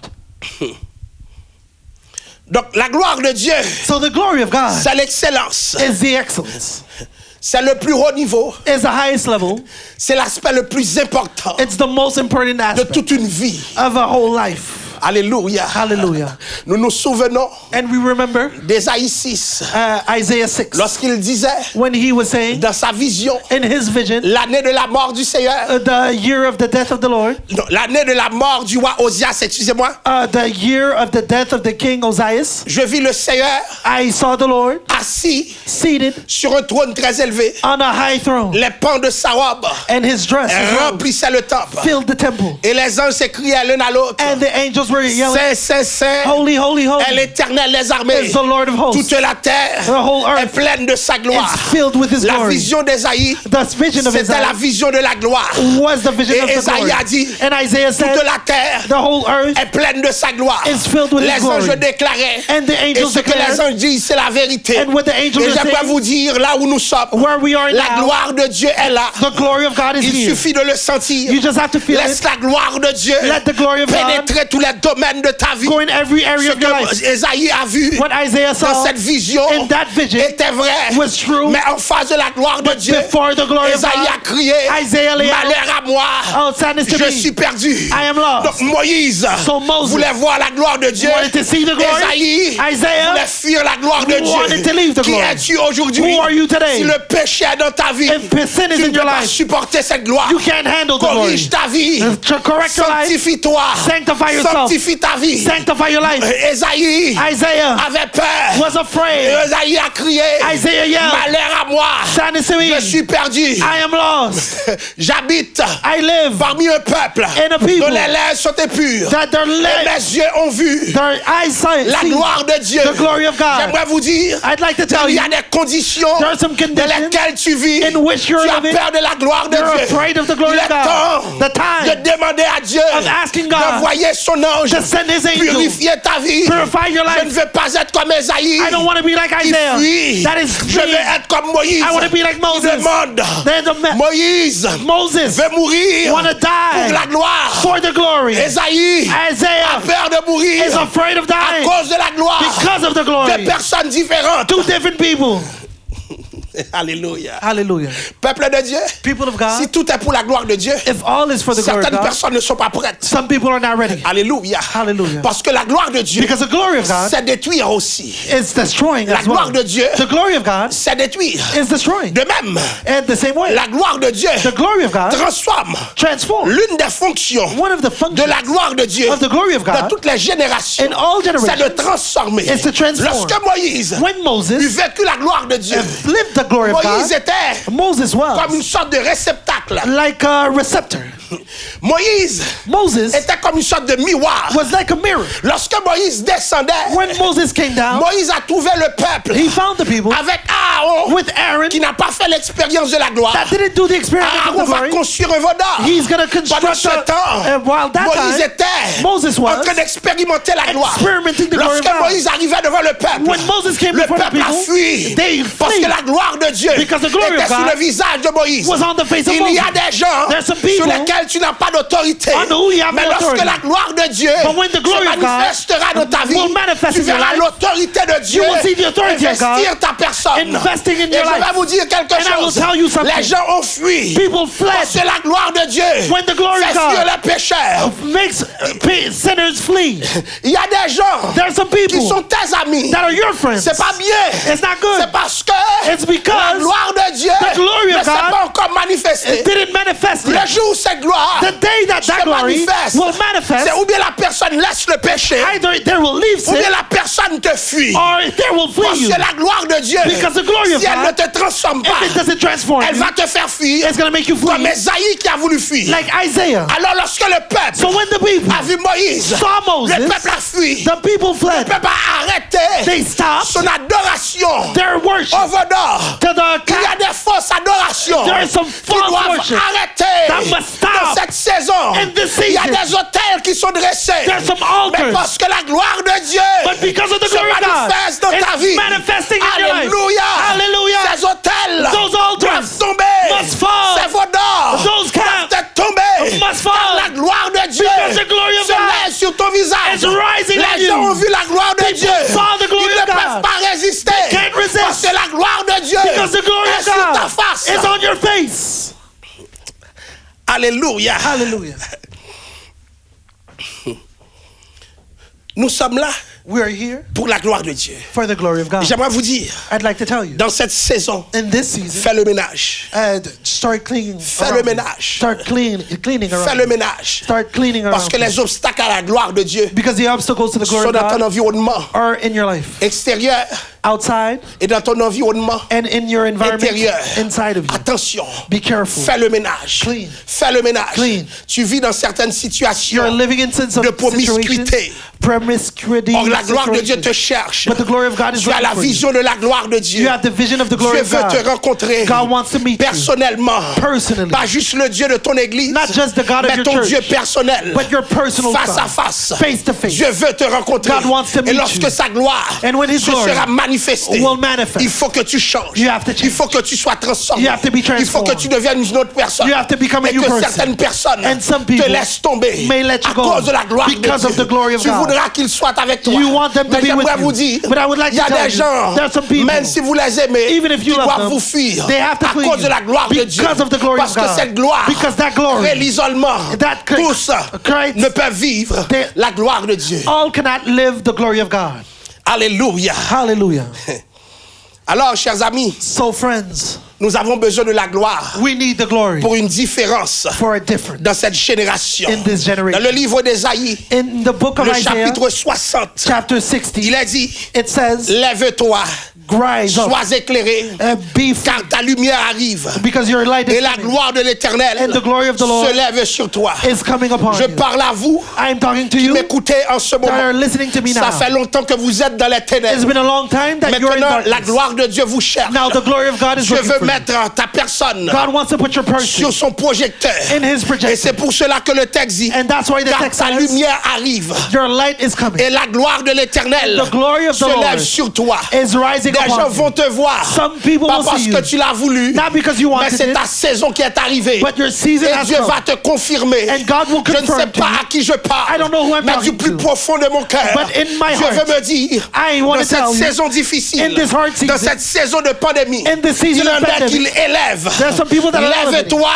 Donc la gloire de Dieu, So the glory of God c'est l'excellence. is the excellence. C'est le plus haut niveau. It's the highest level. C'est l'aspect le plus important It's the most important de aspect toute une vie. of a whole life. Alléluia. Hallelujah. Nous nous souvenons And we remember d'Ésaïe 6, Isaiah 6 lorsqu'il disait when he was saying dans sa vision, in his vision, l'année de la mort du Seigneur, the year of the death of the Lord, non, l'année de la mort du roi Osias, excusez-moi, the year of the death of the king Ozias, je vis le Seigneur I saw the Lord assis seated sur un trône très élevé. on a high throne, Les pans de sa robe and his dress his robe, remplissaient le temple. filled the temple. Et les anges s'écriaient l'un à l'autre, And the angels were yelling, Saint, Saint, Saint, Holy, holy, est holy l'Éternel des armées. is the Lord of hosts. Toute la terre The whole est earth pleine de sa gloire. is filled with his La glory. vision d'Ésaïe, The vision of c'était la Isaiah vision de la gloire. was the vision Et of the Ésaïe glory. a dit, And Isaiah said, toute la terre the whole earth est pleine de sa gloire. is filled with his Les glory. anges déclaraient, And the et angels ce que les declared, anges disent, c'est la vérité. and what the angels Et are j'aimerais saying, vous dire, là où nous sommes, where we are la now, gloire de Dieu est là. the glory of God is Il here. suffit de le sentir. You just have to feel Laisse it. la gloire de Dieu Let the glory of God pénétrer tous les domaines de ta vie. go in every area Ce of your life. que Ésaïe a vu What Isaiah dans saw cette vision in that vision était vrai. was true. Mais en face de la gloire de Dieu, Before the glory of Ésaïe a God, crié, Isaiah lay out, malheur à moi, oh, sadness to je me, suis perdu. I am lost. Donc Moïse So Moses voulait voir la gloire de Dieu. wanted to see the glory. Ésaïe Isaiah voulait fuir la gloire de wanted to Dieu. leave the Qui glory. es-tu aujourd'hui? Who are you today? Si le péché est dans ta vie, If sin is tu ne in peux your pas life, supporter cette gloire. you can't handle the glory. Corrige ta vie. To correct your life, Sanctifie-toi. sanctify yourself. Sanctifie ta vie. Sanctify your life. Ésaïe Isaiah avait peur. was afraid. Ésaïe a crié, Isaiah yelled, malheur à moi, sadness to me, je suis perdu. I am lost. J'habite I live parmi un peuple in a people dont les lèvres sont impures. that their Et lips, mes yeux ont vu their eyes la see gloire de Dieu. the glory of God. J'aimerais vous dire, I'd like to tell il y you, a des conditions there are some dans conditions lesquelles tu vis. in which you're Tu as living. peur de la gloire de You're Dieu. afraid of the glory Il of est God. temps The time de demander à Dieu of asking God d'envoyer son ange to send his angel, purifier ta vie. purify your Je ne life. veux pas être comme Ésaïe I don't want to be like qui Isaiah. fuit. That is Je veux fleeing. être comme Moïse I want to be like qui Moses. demande. There's a Moïse Moses veut mourir want to pour la die gloire. for the glory. Ésaïe a Isaiah peur de mourir is afraid of à dying cause de la gloire. because of the De glory. personnes différentes. Two different people. Alléluia. Hallelujah. Peuple de Dieu, People of God, si tout est pour la gloire de Dieu, if all is for the glory of certaines God, personnes ne sont pas prêtes. some people are not ready. Alléluia. Hallelujah. Parce que la gloire de Dieu, Because the glory of God c'est détruire aussi. is destroying La as well. gloire de Dieu, The glory of God c'est détruire. is destroying. De même, And the same way, la gloire de Dieu the glory of God transforme. transforms. L'une des fonctions One of the de functions la gloire de Dieu of the glory of dans God toutes les générations, in all c'est de generations transformer. is to transform. Lorsque Moïse When eut Moses vécu la gloire de Dieu, lived the glory of Moïse God, était Moses comme une was sorte de réceptacle. like a receptor. Moïse Moses était comme une sorte de miroir. was like a mirror. Lorsque Moïse descendait, When Moses came down, Moïse a trouvé le peuple he found the people avec Aaron with Aaron qui n'a pas fait l'expérience de la gloire. that didn't do the experiment of Aaron the va glory. construire un veau d'or. He's going to Pendant construct ce temps, while that Moïse time, était Moses en was train d'expérimenter la gloire. experimenting the glory of Lorsque God. Moïse arrivait devant le peuple, When Moses came le before the peuple a people, fui they parce flee que la gloire de Dieu because the glory était of sur God le visage de Moïse. was on the face of Il y a Moses. des gens There's some sur people lesquels tu n'as pas d'autorité. on who you have Mais no lorsque authority. la gloire de Dieu But when the glory se of God manifestera dans ta vie, will manifest tu in your verras life, l'autorité de Dieu will see the authority of God investir ta personne. investing in Et your je vais life. vous dire quelque And I will chose. tell you something. Les gens ont fui. People fled Parce que la gloire de Dieu when the glory fait of fuir God les pécheurs. makes sinners flee. Il y a des gens There are some qui people sont tes amis. that are your friends. C'est pas bien. It's not good. C'est parce que It's because la gloire de Dieu the glory ne of s'est God pas encore manifestée. It didn't manifest Le yet. jour où cette gloire The day that se glory manifeste, will manifest, c'est ou bien la personne laisse le péché, either they will leave ou sin bien la personne te fuit. or they will Parce flee you. que la gloire de Dieu, Because the glory of si elle ne God, te transforme pas, if it doesn't transform elle you, va te faire fuir it's going to make you comme flee. Esaïe qui a voulu fuir. Like Isaiah. Alors lorsque le peuple So when the people a vu Moïse, saw Moses, le peuple a fui. the people Le fled. peuple a arrêté They stopped son adoration their worship au veau d'or. to the Il y a des fausses adorations There is some qui false doivent worship arrêter that must stop dans cette saison. in this Il y a season. des autels qui sont dressés. There's some Mais altars. parce que la gloire de Dieu But because of the se glory of God, manifeste dans ta it's vie. manifesting in your life. Alléluia. Hallelujah. Ces autels Those altars doivent tomber. must fall. Ces veaux d'or Those doivent calves tomber. must fall. Car la gloire de Dieu Because the glory of se God lève sur ton visage. is rising on Les gens you. ont vu la gloire de People Dieu. saw the glory Ils ne of God. peuvent pas résister. Can't resist. Parce que la gloire de Dieu Because the glory est of sur ta God face. is on your face. Alléluia. Hallelujah. Nous sommes là We are here pour la gloire de Dieu. for the glory of God. J'aimerais vous dire, I'd like to tell you, dans cette saison, in this season, fais le ménage. start cleaning. Fais around le you. ménage. Start cleaning Fais around. le you. ménage. Start cleaning Parce around. que les obstacles à la gloire de Dieu Because the obstacles to the glory sont of dans ton God environnement are in your life, extérieur outside et dans ton environnement and in your environment, intérieur. inside of you. Attention. Be careful. Fais le ménage. Clean. Fais le ménage. Clean. Tu vis dans certaines situations You're living in some de situations, promiscuité. promiscuity. Or la gloire de Dieu te situations. cherche. But the glory of God is Tu as looking la for you. vision de la gloire de Dieu. You have the vision of the glory Dieu of veut te God. rencontrer God wants to meet you personnellement. personally. Pas juste le Dieu de ton église, Not just the God of mais your ton church, Dieu personnel. but your personal Face à God. face. Face to face. Dieu veut te rencontrer. God wants to Et meet lorsque you. sa gloire And when His se glory sera manifestée, will manifest, il faut que tu changes. you have to change. Il faut que tu sois transformé. You have to be Il faut transformed. que tu deviennes une autre personne. You have to become a Et new que person. certaines personnes And some te people laissent tomber may let you à go cause de la gloire because de of Dieu. the glory of Tu God. voudras qu'ils soient avec toi. You want them to Mais be with j'aimerais you. vous dire, But I would like il y a to tell des you, gens, there are some people, même si vous les aimez, even if you qui love doivent them, vous fuir they have to à flee cause you de la gloire de Dieu. because of the glory Parce of que God. cette gloire Because that glory, crée l'isolement. that Tous creates- ne peuvent vivre They- la gloire de Dieu. all cannot live the glory of God. Alléluia. Hallelujah. Alors, chers amis, So friends, nous avons besoin de la gloire we need the glory pour une différence for a difference. dans cette génération. In this generation. Dans le livre d'Ésaïe, In the book of le Isaiah, chapitre 60, chapter 60, il a dit, it says, lève-toi, rise up, sois éclairé, be car ta lumière arrive. because your light Et is la coming, gloire de l'Éternel and the glory of the Lord se lève sur toi. is coming upon Je you. parle à vous I am talking to qui you m'écoutez en ce that are moment. listening to me Ça now. fait longtemps que vous êtes dans les It's ténèbres. been a long time that you're in Maintenant, la darkness. gloire de Dieu vous cherche. Now the glory of God is Dieu looking veut for you. mettre ta personne God wants to put your person sur son projecteur. in His Et projector. c'est pour cela que le texte dit, And that's why the car text ta says, lumière arrive. your light is coming. Et la gloire de l'Éternel The glory of se the lève Lord sur toi. is rising Des gens upon vont you. te voir. Some people Pas will parce see que you, tu l'as voulu, not because you mais wanted c'est it, ta saison qui est arrivée. but your season Et has Dieu come. va te confirmer. And God will Je ne sais confirm to pas you. à qui je parle, I don't know who I'm mais du talking plus to. profond de mon cœur, But in my Dieu heart, veut me dire, I want dans to cette tell you, saison difficile, in this hard season, dans cette saison de pandémie, in this season il y en of a qui pandemic, élèvent. there are some people that are elevating. Lève-toi,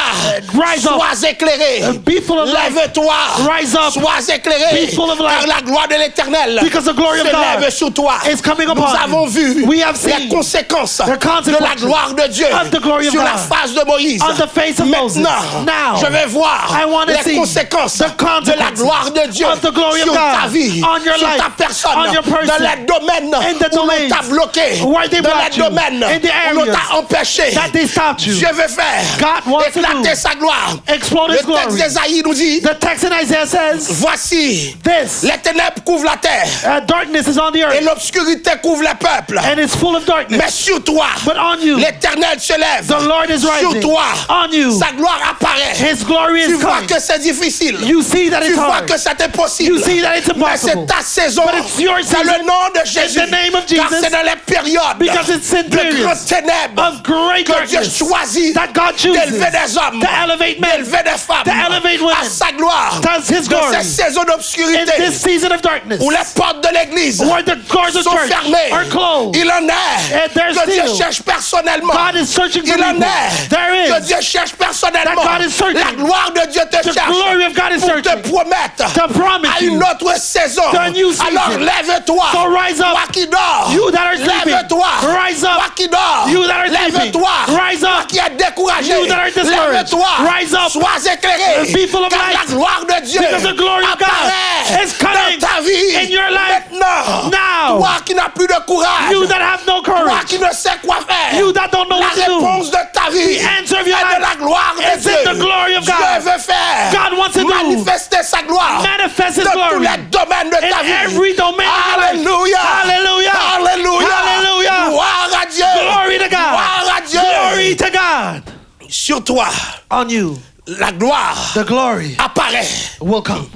Rise up. sois éclairé. Be full of light. Lève-toi, Rise up. sois éclairé, Be full of light. car la gloire de l'Éternel Because the glory se of God lève sur toi. is coming Nous upon avons you. vu We have have les seen conséquences the de la consequences gloire de Dieu of the glory of sur la God face de Moïse. on the face of Moses. Maintenant, Now, je vais voir I want to les see conséquences the de la consequences gloire de Dieu of the glory of sur ta God vie, on your sur life, ta personne, on your person, dans les domaines in the où l'on domains t'a bloqué, where they dans les blocked you, domaines in the où l'on areas t'a empêché. that they stopped you. Dieu veut faire God wants to éclater do. sa gloire. Explode Le his texte glory. d'Ésaïe nous dit, The text in Isaiah says, voici, this, les ténèbres couvrent la terre darkness is on the et earth, l'obscurité couvre les peuples. and it's full of darkness. Mais sur toi, But on you, l'Éternel se lève. the Lord is Sur rising. toi, On you, sa gloire apparaît. His glory Tu is vois coming. que c'est difficile. You see that Tu it's vois hard. que c'est impossible. You see that it's Mais c'est impossible. ta saison. But it's your C'est season. le nom de Jésus. In the name of Car Jesus. c'est dans les périodes Because it's in de periods grandes ténèbres of great que Dieu darkness choisit that God chooses d'élever des hommes, to elevate men, d'élever des femmes to elevate à women, sa gloire. does His Dans glory. ces saisons In d'obscurité this season of darkness, où les portes de l'église where the doors of sont church fermées, are closed, il en est and there's que Dieu still cherche personnellement. God is searching for Il en people. est There que is Dieu cherche personnellement. that God is searching. La gloire de Dieu te the cherche glory of God is pour te searching promettre to promise à une you autre saison. to a new season. Alors lève-toi, So rise up. toi qui dors. You that are sleeping, Lève-toi, rise up. toi qui dors. You that are sleeping, Lève-toi, rise toi up. qui es découragé. You that are discouraged, Lève-toi, rise up. sois éclairé. Be full of Car light. la gloire de Dieu Because the glory of God apparaît is coming dans ta vie in your life maintenant. now. Toi qui n'as plus de courage. You that have no Toi courage, qui ne sais quoi faire. you that don't know La what to do, réponse de ta vie the answer of your est de la life gloire de is Dieu. in the glory of Dieu God. veut faire God wants to do. manifester sa gloire Manifest His dans tous glory les domaines de ta in vie. every domain of your life. Alléluia. Hallelujah. Alléluia. Hallelujah. Gloire à Dieu. Glory to God. Gloire à Dieu. Glory to God. Sur toi, On you, la gloire the glory apparaît. will come.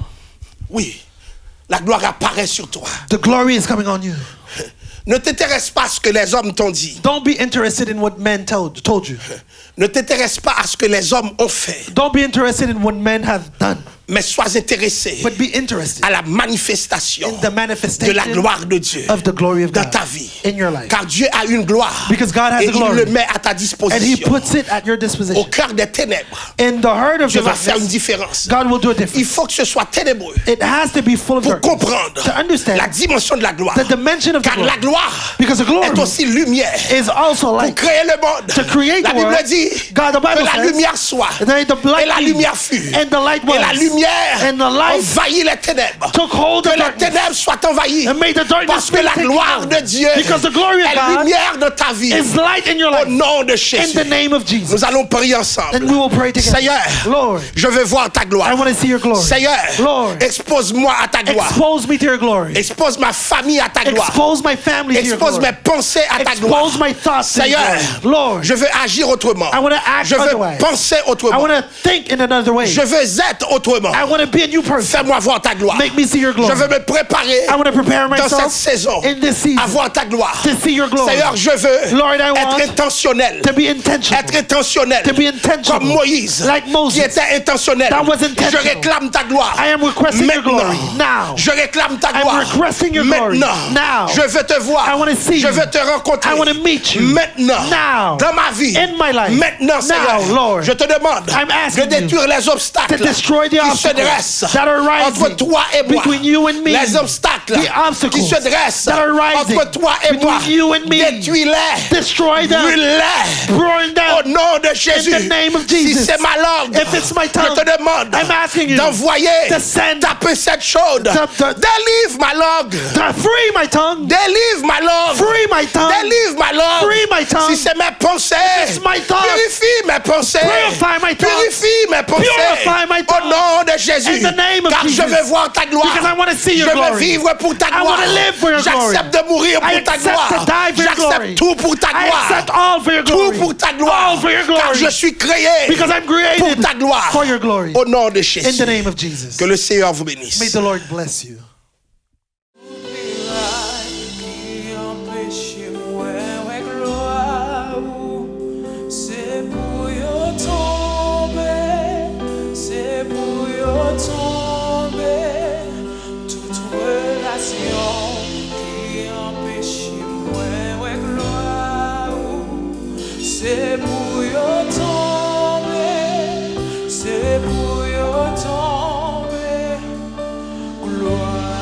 Oui, la gloire apparaît sur toi. The glory is coming on you. Ne t'intéresse pas à ce que les hommes t'ont dit. Don't be interested in what men told you. Ne t'intéresse pas à ce que les hommes ont fait. Don't be interested in what men have done. Mais sois intéressé But be interested à la manifestation in the de manifestation la gloire de Dieu of the glory of dans God ta vie. in your life. Car Dieu a une gloire Because God has et a glory. il le met à ta And He disposition. puts it at your Au disposition. cœur des ténèbres, In the heart of Dieu the va faire une darkness, différence. God will do a Il difference. faut que ce soit ténébreux It has to be full of pour darkness comprendre to understand la dimension de la gloire. the dimension of the Car la glory. gloire Because the glory est aussi lumière is also pour light. créer le monde. To create La the Bible world, dit God, the que Bible la says, lumière soit. that the Et la light lumière be, fut. and the light Et la was, lumière and the light envahit les ténèbres. took hold Que of les darkness ténèbres soient envahies. and made the darkness Parce que la take gloire hold. de Dieu Because the glory of est God lumière dans ta vie. is light in your Au life. nom de In Jésus. the name of Jesus. Nous allons prier ensemble. And we will pray together. Seigneur, Lord, je veux voir ta gloire. I want to see your glory. Seigneur, Lord, expose-moi à ta gloire. expose me to your glory. Expose ma famille à ta gloire. Expose my family to your Expose glory. mes pensées à ta gloire. Expose my thoughts to your Seigneur, glory. Lord, je veux agir autrement. I want to act Je veux otherwise. penser I autrement. want to think in another way. Je veux être autrement. I want to be a new person. Fais-moi voir ta gloire. Make me see your Je glory. veux me préparer I want to prepare dans cette myself saison in this season à voir ta gloire. to see your glory. Seigneur, je veux Lord, I want être intentionnel. to be intentional. Être intentionnel. To be intentional. Comme Moïse, Like Moses. qui était intentionnel. That was Je intentional. réclame ta gloire. I am requesting your Maintenant. glory now. Je réclame ta I'm gloire. requesting your glory Maintenant. now. Je veux te voir. I want to see Je you. veux te rencontrer. I want to meet you Maintenant. now. Dans ma vie. In my life. Maintenant, Seigneur. Now, Lord. Je te demande I'm asking de détruire les obstacles to destroy the qui se obstacles dressent that are rising entre toi et moi. between you and me. Les obstacles The obstacles qui se dressent that are rising entre toi et moi. between you and me. Détruis-les. Destroy them. Brûle-les. Burn Au them. nom de Jésus. In the name of Si Jesus. c'est ma langue, If it's my tongue, je te demande I'm asking you d'envoyer to send taper cette chaude. Délivre ma langue. to free my tongue. Délivre ma langue. Free my tongue. Délivre ma langue. Free my tongue. Si c'est mes pensées, it's my thoughts, purifie mes pensées. purify my thoughts. Purifie mes pensées. Purify my Au thoughts. nom de Jésus. In the name of Car Jesus. je veux voir ta gloire. Because I want to see your je veux glory. vivre pour ta I gloire. want to live for your glory. J'accepte de mourir I pour ta accept gloire. to die for your glory. J'accepte tout pour ta I gloire. accept all for your Tout glory. pour ta gloire. All for your glory. Car je suis créé Because I'm pour created ta gloire. for your glory. Au nom de Jésus. In the name of Jesus. Que le Seigneur vous bénisse. May the Lord bless you. Qui empêche moi gloire, c'est pour yo tomber, c'est pour yo tomber. Toute relation qui empêche moi gloire, c'est pour yo tomber, c'est pour yo tomber. Gloire.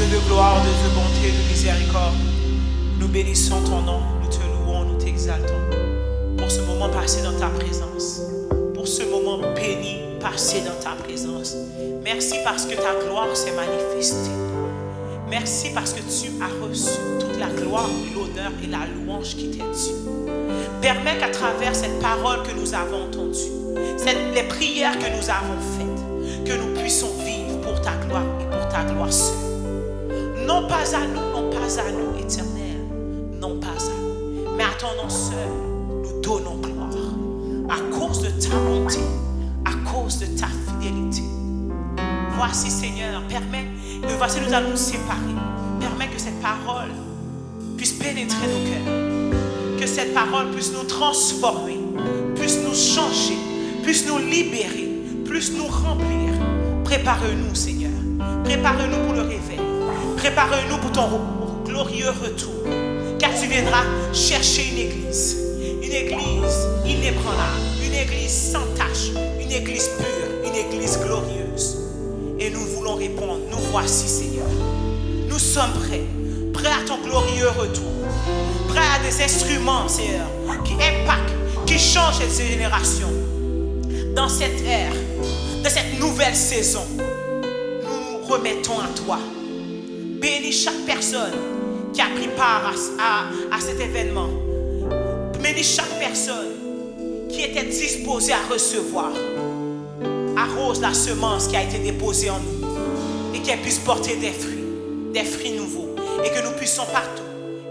Dieu de gloire, Dieu de bonté, de miséricorde, nous bénissons ton nom, nous te louons, nous t'exaltons pour ce moment passé dans ta présence, pour ce moment béni passé dans ta présence. Merci parce que ta gloire s'est manifestée. Merci parce que tu as reçu toute la gloire, l'honneur et la louange qui t'est due. Permets qu'à travers cette parole que nous avons entendue, les prières que nous avons faites, que nous puissions vivre pour ta gloire et pour ta gloire seule. Non pas à nous, Éternel, non pas à nous, mais à ton nom seul, nous donnons gloire. À cause de ta bonté, à cause de ta fidélité. Voici, Seigneur, voici nous allons nous séparer. Permets que cette parole puisse pénétrer nos cœurs. Que cette parole puisse nous transformer, puisse nous changer, puisse nous libérer, puisse nous remplir. Prépare-nous, Seigneur. Prépare-nous pour le réveil. Prépare-nous pour ton glorieux retour. Car tu viendras chercher une église inébranlable, une église sans tache, une église pure, une église glorieuse. Et nous voulons répondre, nous voici, Seigneur. Nous sommes prêts à ton glorieux retour. Prêts à des instruments, Seigneur, qui impactent, qui changent cette génération. Dans cette ère, de cette nouvelle saison, nous nous remettons à toi. Bénis chaque personne qui a pris part à cet événement. Bénis chaque personne qui était disposée à recevoir. Arrose la semence qui a été déposée en nous et qu'elle puisse porter des fruits nouveaux, et que nous puissions partout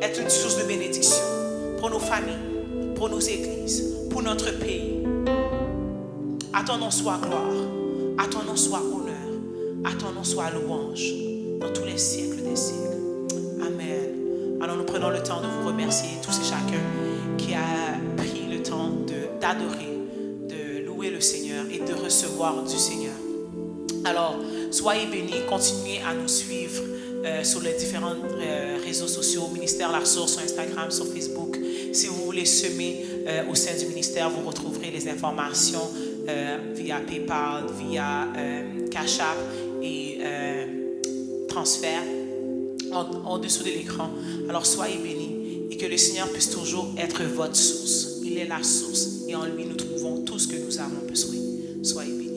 être une source de bénédiction pour nos familles, pour nos églises, pour notre pays. À ton nom soit gloire, à ton nom soit honneur, à ton nom soit louange dans tous les siècles des siècles. Amen. Alors nous prenons le temps de vous remercier tous et chacun qui a pris le temps d'adorer, de louer le Seigneur et de recevoir du Seigneur. Alors, soyez bénis, continuez à nous suivre sur les différents réseaux sociaux, Ministère La Source, sur Instagram, sur Facebook. Si vous voulez semer au sein du ministère, vous retrouverez les informations via PayPal, via Cash App et transfert en dessous de l'écran. Alors soyez bénis et que le Seigneur puisse toujours être votre source. Il est la source et en lui nous trouvons tout ce que nous avons besoin. Soyez bénis.